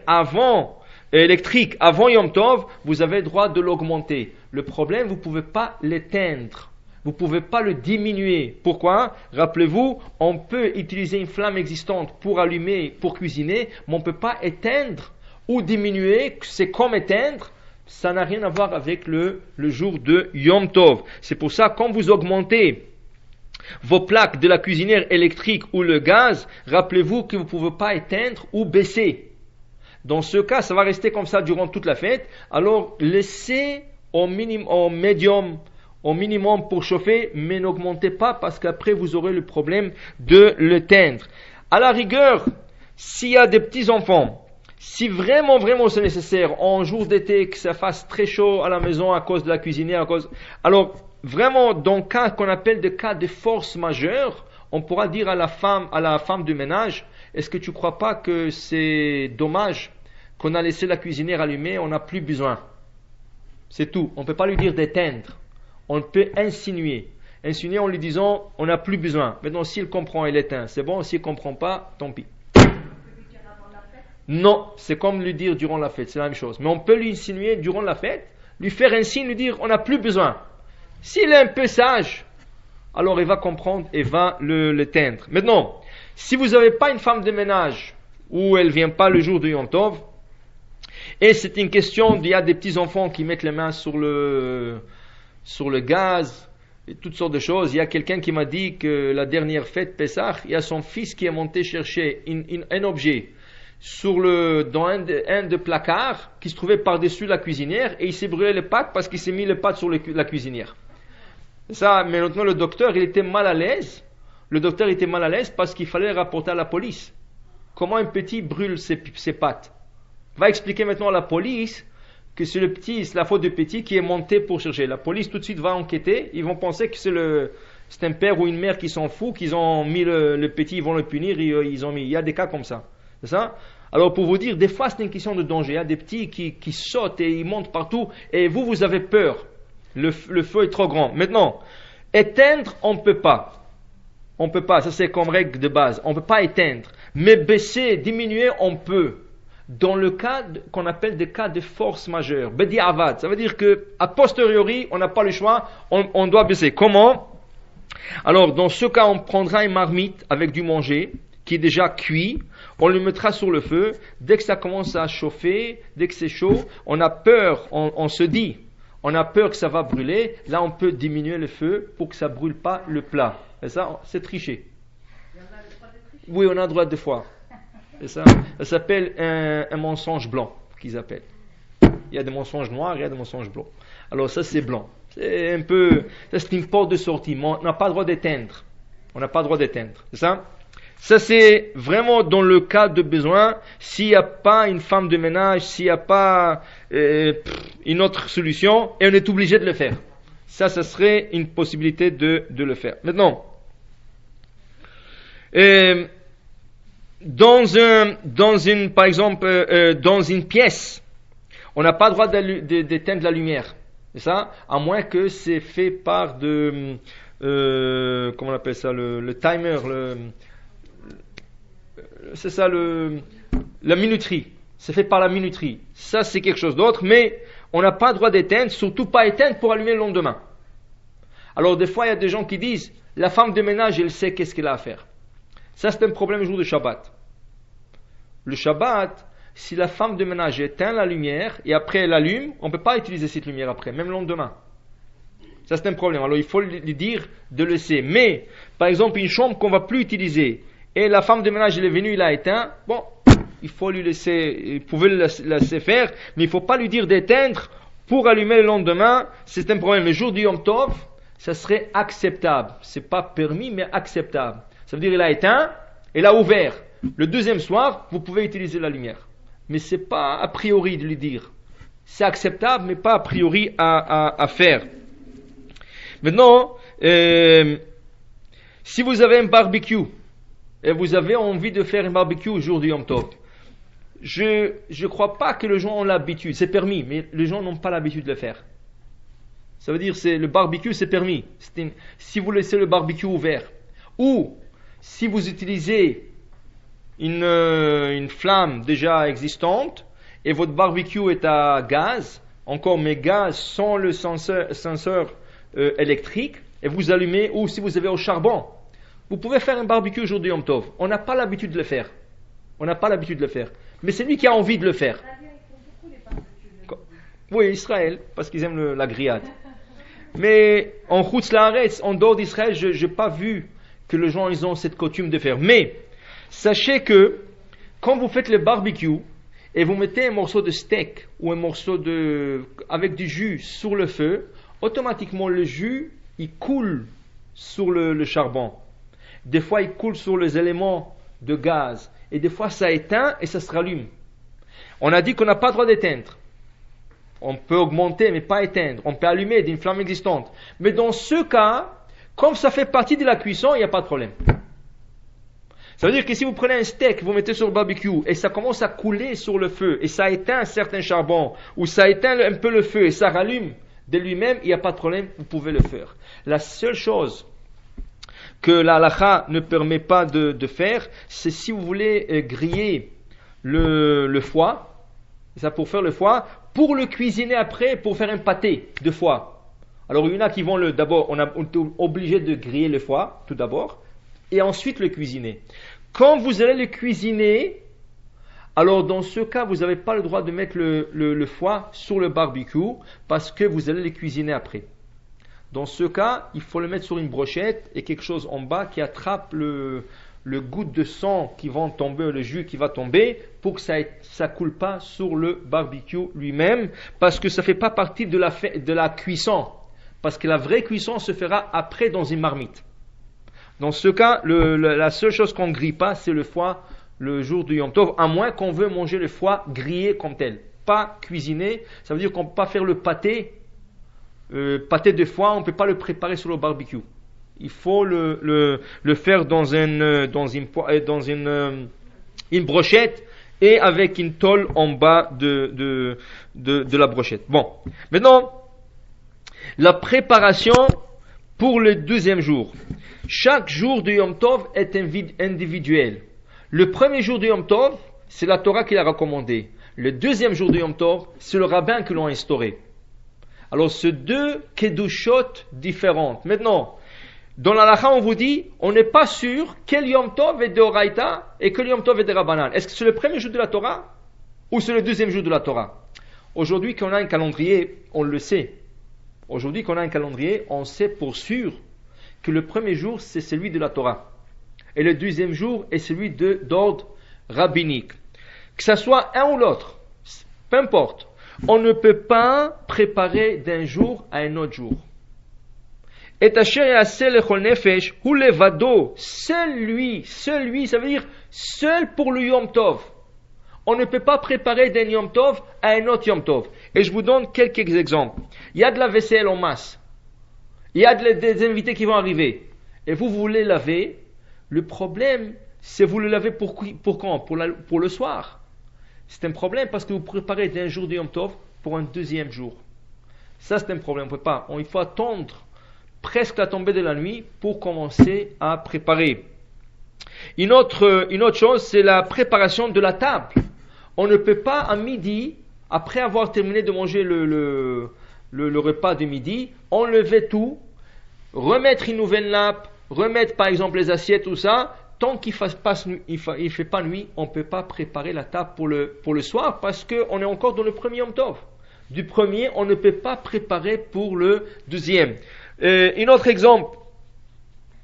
[SPEAKER 1] électrique avant Yom Tov, vous avez le droit de l'augmenter. Le problème, vous ne pouvez pas l'éteindre. Vous ne pouvez pas le diminuer. Pourquoi? Rappelez-vous, on peut utiliser une flamme existante pour allumer, pour cuisiner, mais on ne peut pas éteindre ou diminuer. C'est comme éteindre. Ça n'a rien à voir avec le jour de Yom Tov. C'est pour ça, quand vous augmentez vos plaques de la cuisinière électrique ou le gaz, rappelez-vous que vous ne pouvez pas éteindre ou baisser. Dans ce cas, ça va rester comme ça durant toute la fête. Alors, laissez au minimum pour chauffer, mais n'augmentez pas parce qu'après vous aurez le problème de l'éteindre. À la rigueur, s'il y a des petits enfants, si vraiment c'est nécessaire, en jour d'été, que ça fasse très chaud à la maison à cause de la cuisinière, alors vraiment dans le cas qu'on appelle des cas de force majeure, on pourra dire à la femme du ménage, est-ce que tu ne crois pas que c'est dommage qu'on a laissé la cuisinière allumée, on n'a plus besoin. C'est tout. On ne peut pas lui dire d'éteindre. On peut insinuer en lui disant on n'a plus besoin. Maintenant, s'il comprend, il éteint. C'est bon. S'il ne comprend pas, tant pis. Non, c'est comme lui dire durant la fête. C'est la même chose. Mais on peut lui insinuer durant la fête, lui faire un signe, lui dire on n'a plus besoin. S'il est un peu sage, alors il va comprendre et va l'éteindre. Maintenant, si vous n'avez pas une femme de ménage ou elle ne vient pas le jour de Yom Tov, et c'est une question, il y a des petits enfants qui mettent les mains sur le gaz, et toutes sortes de choses. Il y a quelqu'un qui m'a dit que la dernière fête Pessah, il y a son fils qui est monté chercher un objet dans un des placards qui se trouvait par-dessus la cuisinière et il s'est brûlé les pattes parce qu'il s'est mis les pattes sur la cuisinière. Ça, mais maintenant le docteur, il était mal à l'aise. Le docteur était mal à l'aise parce qu'il fallait rapporter à la police. Comment un petit brûle ses pattes? Va expliquer maintenant à la police que c'est la faute du petit qui est monté pour chercher. La police tout de suite va enquêter. Ils vont penser que c'est un père ou une mère qui s'en fout, qu'ils ont mis le petit, ils vont le punir. Il y a des cas comme ça. C'est ça? Alors pour vous dire, des fois c'est une question de danger. Il y a des petits qui sautent et ils montent partout et vous avez peur. Le feu est trop grand. Maintenant, éteindre, on ne peut pas. On ne peut pas. Ça c'est comme règle de base. On ne peut pas éteindre. Mais baisser, diminuer, on peut. Dans le cas qu'on appelle des cas de force majeure, Bedi Avad, ça veut dire que a posteriori, on n'a pas le choix, on doit baisser. Comment? Alors, dans ce cas, on prendra une marmite avec du manger qui est déjà cuit, on le mettra sur le feu. Dès que ça commence à chauffer, dès que c'est chaud, on a peur, on se dit, on a peur que ça va brûler. Là, on peut diminuer le feu pour que ça brûle pas le plat. Et ça, c'est tricher. Oui, on a le droit de fois. C'est ça. Ça s'appelle un mensonge blanc, qu'ils appellent. Il y a des mensonges noirs, il y a des mensonges blancs. Alors ça, c'est blanc. C'est un peu, ça c'est une porte de sortie. Mais on n'a pas le droit d'éteindre. On n'a pas le droit d'éteindre. C'est ça? Ça, c'est vraiment dans le cas de besoin. S'il n'y a pas une femme de ménage, s'il n'y a pas une autre solution, et on est obligé de le faire. Ça serait une possibilité de le faire. Maintenant, par exemple, dans une pièce, on n'a pas le droit d'éteindre la lumière. C'est ça? À moins que c'est fait par comment on appelle ça, le timer, c'est ça, la minuterie. C'est fait par la minuterie. Ça, c'est quelque chose d'autre, mais on n'a pas le droit d'éteindre, surtout pas éteindre pour allumer le lendemain. Alors, des fois, il y a des gens qui disent, la femme de ménage, elle sait qu'est-ce qu'elle a à faire. Ça, c'est un problème le jour de Shabbat. Le Shabbat, si la femme de ménage éteint la lumière et après elle allume, on ne peut pas utiliser cette lumière après, même le lendemain. Ça, c'est un problème. Alors, il faut lui dire de laisser. Mais, par exemple, une chambre qu'on ne va plus utiliser et la femme de ménage, elle est venue, il a éteint, bon, il faut lui laisser, il pouvait le laisser faire, mais il ne faut pas lui dire d'éteindre pour allumer le lendemain. C'est un problème. Le jour du Yom Tov, ça serait acceptable. C'est pas permis, mais acceptable. Ça veut dire il a éteint, il a ouvert. Le deuxième soir, vous pouvez utiliser la lumière. Mais c'est pas a priori de lui dire. C'est acceptable, mais pas a priori à faire. Maintenant, si vous avez un barbecue, et vous avez envie de faire un barbecue au jour du Yom Tov, je ne crois pas que les gens ont l'habitude. C'est permis, mais les gens n'ont pas l'habitude de le faire. Ça veut dire le barbecue, c'est permis. Si vous laissez le barbecue ouvert, ou si vous utilisez une flamme déjà existante et votre barbecue est à gaz, encore mais gaz sans le senseur électrique, et vous allumez, ou si vous avez au charbon, vous pouvez faire un barbecue aujourd'hui Yom Tov. On n'a pas l'habitude de le faire. On n'a pas l'habitude de le faire. Mais c'est lui qui a envie de le faire. Oui, Israël, parce qu'ils aiment la grillade. Mais en Chutz La'aretz, en dehors d'Israël, je n'ai pas vu que les gens ils ont cette coutume de faire. Mais sachez que quand vous faites le barbecue et vous mettez un morceau de steak ou un morceau avec du jus sur le feu, automatiquement le jus, il coule sur le charbon. Des fois, il coule sur les éléments de gaz. Et des fois, ça éteint et ça se rallume. On a dit qu'on n'a pas le droit d'éteindre. On peut augmenter, mais pas éteindre. On peut allumer d'une flamme existante. Mais dans ce cas, comme ça fait partie de la cuisson, il n'y a pas de problème. Ça veut dire que si vous prenez un steak, vous mettez sur le barbecue, et ça commence à couler sur le feu, et ça éteint certains charbons, ou ça éteint un peu le feu, et ça rallume de lui-même, il n'y a pas de problème, vous pouvez le faire. La seule chose que la halakha ne permet pas de faire, c'est si vous voulez griller le foie, ça pour faire le foie, pour le cuisiner après, pour faire un pâté de foie. Alors il y en a qui vont d'abord, on est obligé de griller le foie, tout d'abord, et ensuite le cuisiner. Quand vous allez le cuisiner, alors dans ce cas, vous n'avez pas le droit de mettre le foie sur le barbecue, parce que vous allez le cuisiner après. Dans ce cas, il faut le mettre sur une brochette et quelque chose en bas qui attrape le goutte de sang qui va tomber, le jus qui va tomber, pour que ça coule pas sur le barbecue lui-même, parce que ça fait pas partie de la cuisson. Parce que la vraie cuisson se fera après dans une marmite. Dans ce cas, la seule chose qu'on ne grille pas, c'est le foie le jour du Yom Tov, à moins qu'on veut manger le foie grillé comme tel. Pas cuisiné, ça veut dire qu'on ne peut pas faire le pâté de foie, on ne peut pas le préparer sur le barbecue. Il faut le faire dans une brochette et avec une tôle en bas de la brochette. Bon, maintenant, la préparation pour le 12e jour. Chaque jour du Yom Tov est individuel. Le premier jour du Yom Tov, c'est la Torah qui l'a recommandé. Le deuxième jour du Yom Tov, c'est le rabbin qui l'a instauré. Alors, c'est deux kedushot différentes. Maintenant, dans la halakha, on vous dit, on n'est pas sûr quel Yom Tov est de Oraïta et quel Yom Tov est de Rabbanan. Est-ce que c'est le premier jour de la Torah ou c'est le deuxième jour de la Torah? Aujourd'hui, quand on a un calendrier, on le sait. Aujourd'hui, quand on a un calendrier, on sait pour sûr que le premier jour, c'est celui de la Torah. Et le deuxième jour est celui d'ordre rabbinique. Que ce soit un ou l'autre, peu importe. On ne peut pas préparer d'un jour à un autre jour. Et asher yaseh lechol nefesh hu levado, seul lui, ça veut dire seul pour le Yom Tov. On ne peut pas préparer d'un Yom Tov à un autre Yom Tov. Et je vous donne quelques exemples. Il y a de la vaisselle en masse. Il y a des invités qui vont arriver. Et vous voulez laver. Le problème, c'est vous le lavez pour quand? Pour le soir. C'est un problème parce que vous préparez d'un jour de Yom Tov pour un deuxième jour. Ça, c'est un problème. On peut pas. Il faut attendre presque la tombée de la nuit pour commencer à préparer. Une autre chose, c'est la préparation de la table. On ne peut pas à midi, après avoir terminé de manger le repas de midi, enlever tout, remettre une nouvelle nappe, remettre par exemple les assiettes, tout ça. Tant qu'il ne fait pas nuit, on ne peut pas préparer la table pour le soir parce qu'on est encore dans le premier Yom Tov. Du premier, on ne peut pas préparer pour le deuxième. Un autre exemple,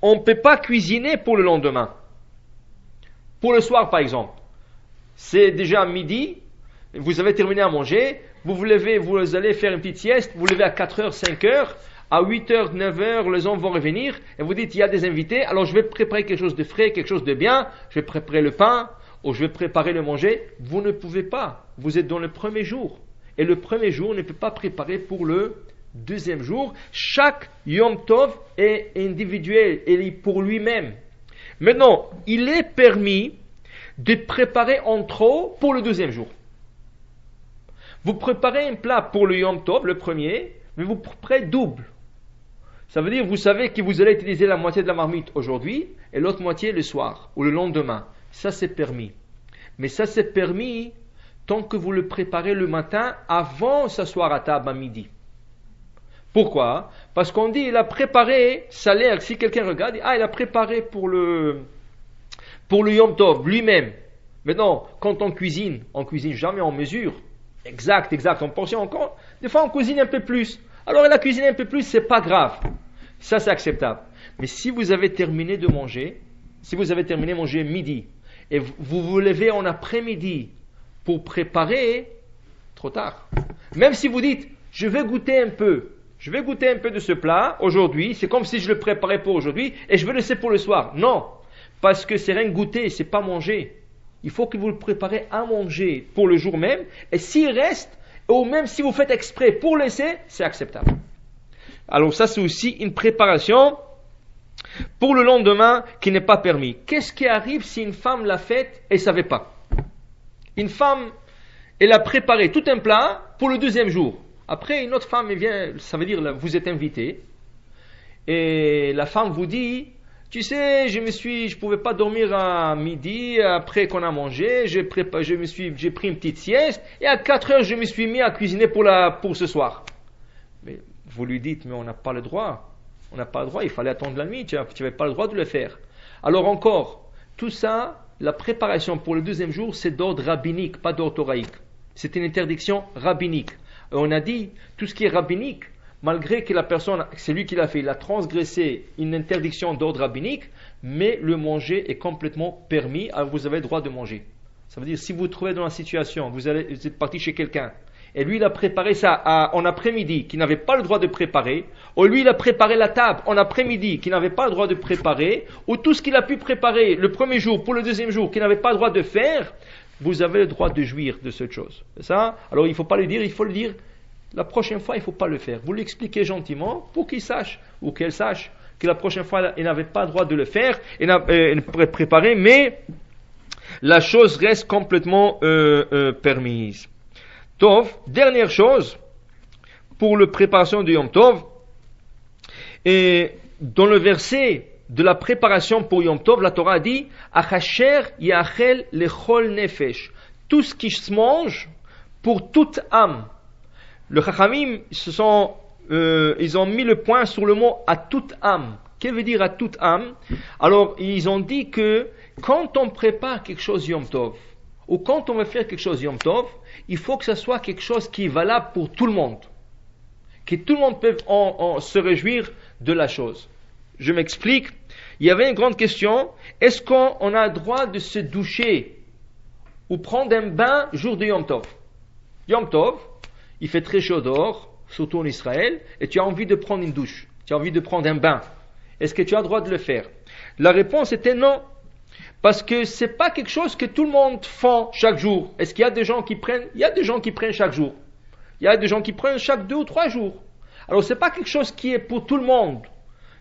[SPEAKER 1] on ne peut pas cuisiner pour le lendemain. Pour le soir, par exemple. C'est déjà midi, vous avez terminé à manger, vous allez faire une petite sieste, vous levez à 4h, 5h, à 8h, 9h, les gens vont revenir, et vous dites, il y a des invités, alors je vais préparer quelque chose de frais, quelque chose de bien, je vais préparer le pain, ou je vais préparer le manger. Vous ne pouvez pas, vous êtes dans le premier jour. Et le premier jour ne peut pas préparer pour le deuxième jour. Chaque Yom Tov est individuel, et est pour lui-même. Maintenant, il est permis de préparer en trop pour le deuxième jour. Vous préparez un plat pour le Yom Tov, le premier, mais vous préparez double. Ça veut dire, vous savez que vous allez utiliser la moitié de la marmite aujourd'hui et l'autre moitié le soir ou le lendemain. Ça, c'est permis. Mais ça, c'est permis tant que vous le préparez le matin avant de s'asseoir à table à midi. Pourquoi? Parce qu'on dit, il a préparé, ça a l'air, si quelqu'un regarde, il a préparé pour le Yom Tov lui-même. Maintenant, quand on cuisine jamais en mesure. Exact, en portion encore. Des fois, on cuisine un peu plus. Alors, elle a cuisiné un peu plus, c'est pas grave. Ça, c'est acceptable. Mais si vous avez terminé de manger, manger midi, et vous vous levez en après-midi pour préparer, trop tard. Même si vous dites, je vais goûter un peu de ce plat aujourd'hui, c'est comme si je le préparais pour aujourd'hui et je vais le laisser pour le soir. Non, parce que c'est rien goûter, c'est pas manger. Il faut que vous le préparez à manger pour le jour même, et s'il reste, ou même si vous faites exprès pour laisser, c'est acceptable. Alors ça, c'est aussi une préparation pour le lendemain qui n'est pas permis. Qu'est-ce qui arrive si une femme l'a faite et ne savait pas? Une femme, elle a préparé tout un plat pour le deuxième jour. Après, une autre femme elle vient, ça veut dire, vous êtes invité, et la femme vous dit, tu sais, je pouvais pas dormir à midi, après qu'on a mangé, j'ai pris une petite sieste, et à 4 heures, je me suis mis à cuisiner pour ce soir. Mais vous lui dites, mais on n'a pas le droit. On n'a pas le droit, il fallait attendre la nuit, tu n'avais pas le droit de le faire. Alors encore, tout ça, la préparation pour le deuxième jour, c'est d'ordre rabbinique, pas d'ordre thoraïque. C'est une interdiction rabbinique. Et on a dit, tout ce qui est rabbinique, malgré que la personne, c'est lui qui l'a fait, il a transgressé une interdiction d'ordre rabbinique, mais le manger est complètement permis, alors vous avez le droit de manger. Ça veut dire, si vous vous trouvez dans la situation, vous êtes parti chez quelqu'un, et lui il a préparé ça en après-midi, qui n'avait pas le droit de préparer, ou lui il a préparé la table en après-midi, qui n'avait pas le droit de préparer, ou tout ce qu'il a pu préparer le premier jour pour le deuxième jour, qu'il n'avait pas le droit de faire, vous avez le droit de jouir de cette chose. C'est ça? Alors il ne faut pas le dire, il faut le dire. La prochaine fois, il ne faut pas le faire. Vous l'expliquez gentiment pour qu'il sache, ou qu'elle sache, que la prochaine fois, il n'avait pas le droit de le faire, et ne pourrait préparer, mais la chose reste complètement permise. Tov, dernière chose, pour la préparation du Yom Tov, et dans le verset de la préparation pour Yom Tov, la Torah dit, Achasher yachel lechol nefesh, tout ce qui se mange pour toute âme. Le Chachamim, ils ont mis le point sur le mot à toute âme. Qu'est-ce que veut dire à toute âme? Alors, ils ont dit que quand on prépare quelque chose Yom Tov, ou quand on veut faire quelque chose Yom Tov, il faut que ce soit quelque chose qui est valable pour tout le monde. Que tout le monde peut se réjouir de la chose. Je m'explique. Il y avait une grande question. Est-ce qu'on a le droit de se doucher ou prendre un bain jour de Yom Tov? Yom Tov, il fait très chaud dehors, surtout en Israël, et tu as envie de prendre une douche, tu as envie de prendre un bain. Est-ce que tu as le droit de le faire? La réponse était non, parce que c'est pas quelque chose que tout le monde fait chaque jour. Est-ce qu'il y a des gens qui prennent? Il y a des gens qui prennent chaque jour. Il y a des gens qui prennent chaque 2 ou 3 jours. Alors c'est pas quelque chose qui est pour tout le monde.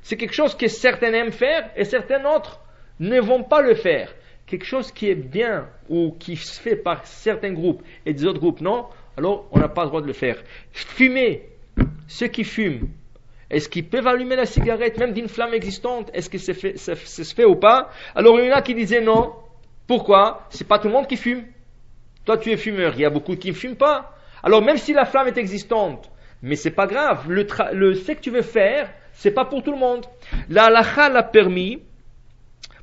[SPEAKER 1] C'est quelque chose que certains aiment faire et certains autres ne vont pas le faire. Quelque chose qui est bien ou qui se fait par certains groupes et des autres groupes non, alors on n'a pas le droit de le faire. Fumer, ceux qui fument, est-ce qu'ils peuvent allumer la cigarette même d'une flamme existante? Est-ce que ça se fait ou pas? Alors il y en a qui disaient non. Pourquoi? C'est pas tout le monde qui fume. Toi tu es fumeur, il y a beaucoup qui ne fument pas. Alors même si la flamme est existante, mais c'est pas grave, ce que tu veux faire, c'est pas pour tout le monde. La halakha l'a permis.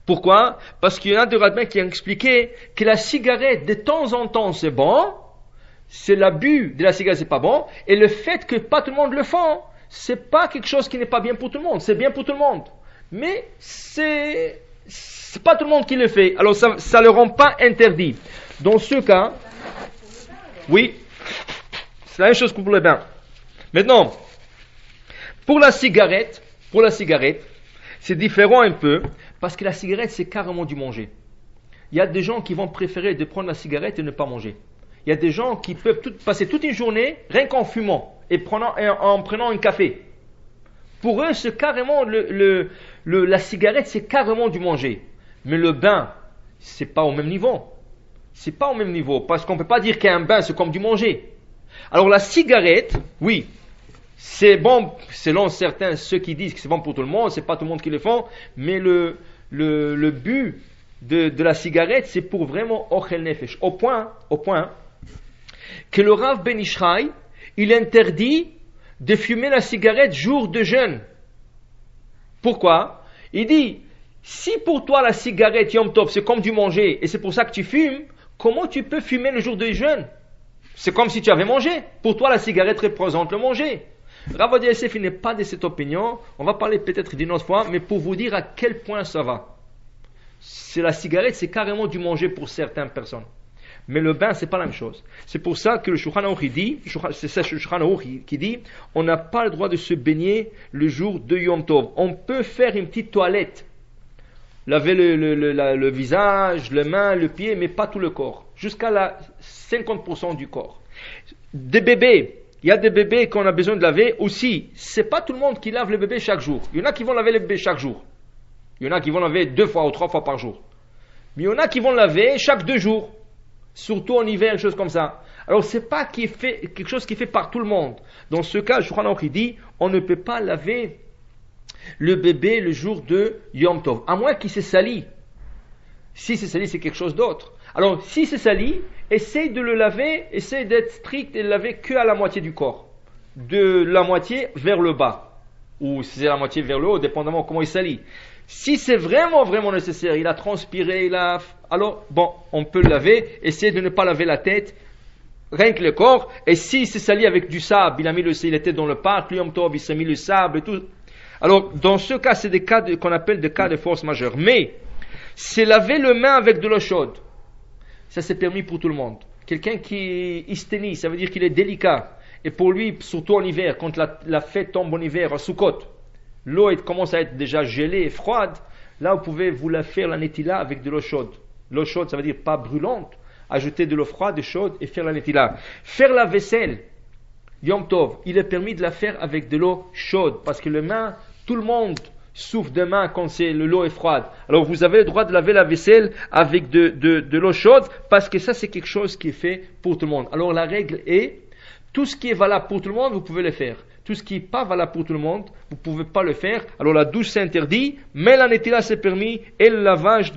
[SPEAKER 1] Pourquoi? Parce qu'il y en a des rabbins qui ont expliqué que la cigarette de temps en temps c'est bon, c'est l'abus de la cigarette c'est pas bon, et le fait que pas tout le monde le fait, c'est pas quelque chose qui n'est pas bien pour tout le monde, c'est bien pour tout le monde. Mais c'est pas tout le monde qui le fait, alors ça le rend pas interdit. Dans ce cas, oui, c'est la même chose que pour le bain. Maintenant, pour la cigarette, c'est différent un peu, parce que la cigarette, c'est carrément du manger. Il y a des gens qui vont préférer de prendre la cigarette et ne pas manger. Il y a des gens qui peuvent passer toute une journée rien qu'en fumant et en prenant un café. Pour eux, c'est carrément la cigarette, c'est carrément du manger. Mais le bain, c'est pas au même niveau. C'est pas au même niveau, parce qu'on peut pas dire qu'un bain, c'est comme du manger. Alors la cigarette, oui, c'est bon, selon certains, ceux qui disent que c'est bon pour tout le monde, c'est pas tout le monde qui le fait, mais le but de la cigarette, c'est pour vraiment ochel nefesh. Au point que le Rav Ben Ishraï, il interdit de fumer la cigarette jour de jeûne. Pourquoi? Il dit, si pour toi la cigarette Yom Tov c'est comme du manger et c'est pour ça que tu fumes, comment tu peux fumer le jour de jeûne? C'est comme si tu avais mangé. Pour toi la cigarette représente le manger. Rav Ovadia Yosef n'est pas de cette opinion. On va parler peut-être d'une autre fois, mais pour vous dire à quel point ça va. La cigarette, c'est carrément du manger pour certaines personnes. Mais le bain, c'est pas la même chose. C'est pour ça que le Shulchan Aruch dit, c'est ça le Shulchan Aruch qui dit, on n'a pas le droit de se baigner le jour de Yom Tov. On peut faire une petite toilette, laver le visage, les mains, le pied, mais pas tout le corps. Jusqu'à 50% du corps. Des bébés, il y a des bébés qu'on a besoin de laver aussi. C'est pas tout le monde qui lave les bébés chaque jour. Il y en a qui vont laver les bébés chaque jour. Il y en a qui vont laver 2 fois ou 3 fois par jour. Mais il y en a qui vont laver chaque 2 jours. Surtout en hiver, des choses comme ça. Alors c'est pas quelque chose qui est fait par tout le monde. Dans ce cas, je crois qu'il dit, on ne peut pas laver le bébé le jour de Yom Tov, à moins qu'il s'est sali. Si c'est sali, c'est quelque chose d'autre. Alors si c'est sali, essaye de le laver, essaye d'être strict et de le laver que à la moitié du corps. De la moitié vers le bas. Ou si c'est la moitié vers le haut, dépendamment comment il salit. Si c'est vraiment, vraiment nécessaire, il a transpiré, alors, bon, on peut le laver, essayer de ne pas laver la tête, rien que le corps, et s'il s'est sali avec du sable, il était dans le parc, Yom Tov, il s'est mis le sable et tout. Alors, dans ce cas, c'est des cas qu'on appelle des cas de force majeure. Mais, c'est laver le main avec de l'eau chaude. Ça, c'est permis pour tout le monde. Quelqu'un qui est hysténie, ça veut dire qu'il est délicat. Et pour lui, surtout en hiver, quand la fête tombe en hiver, à Sukkot, l'eau commence à être déjà gelée et froide. Là, vous pouvez vous la faire la netila avec de l'eau chaude. L'eau chaude, ça veut dire pas brûlante. Ajouter de l'eau froide et chaude et faire la netila. Faire la vaisselle, Yom Tov, il est permis de la faire avec de l'eau chaude. Parce que le main, tout le monde souffre de main quand l'eau est froide. Alors vous avez le droit de laver la vaisselle avec de l'eau chaude. Parce que ça, c'est quelque chose qui est fait pour tout le monde. Alors la règle est, tout ce qui est valable pour tout le monde, vous pouvez le faire. Tout ce qui n'est pas valable pour tout le monde, vous ne pouvez pas le faire. Alors la douche c'est interdit, mais la netila c'est permis, et le lavage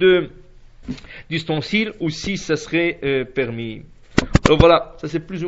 [SPEAKER 1] d'ustensiles aussi ça serait permis. Alors voilà, ça c'est plus ou moins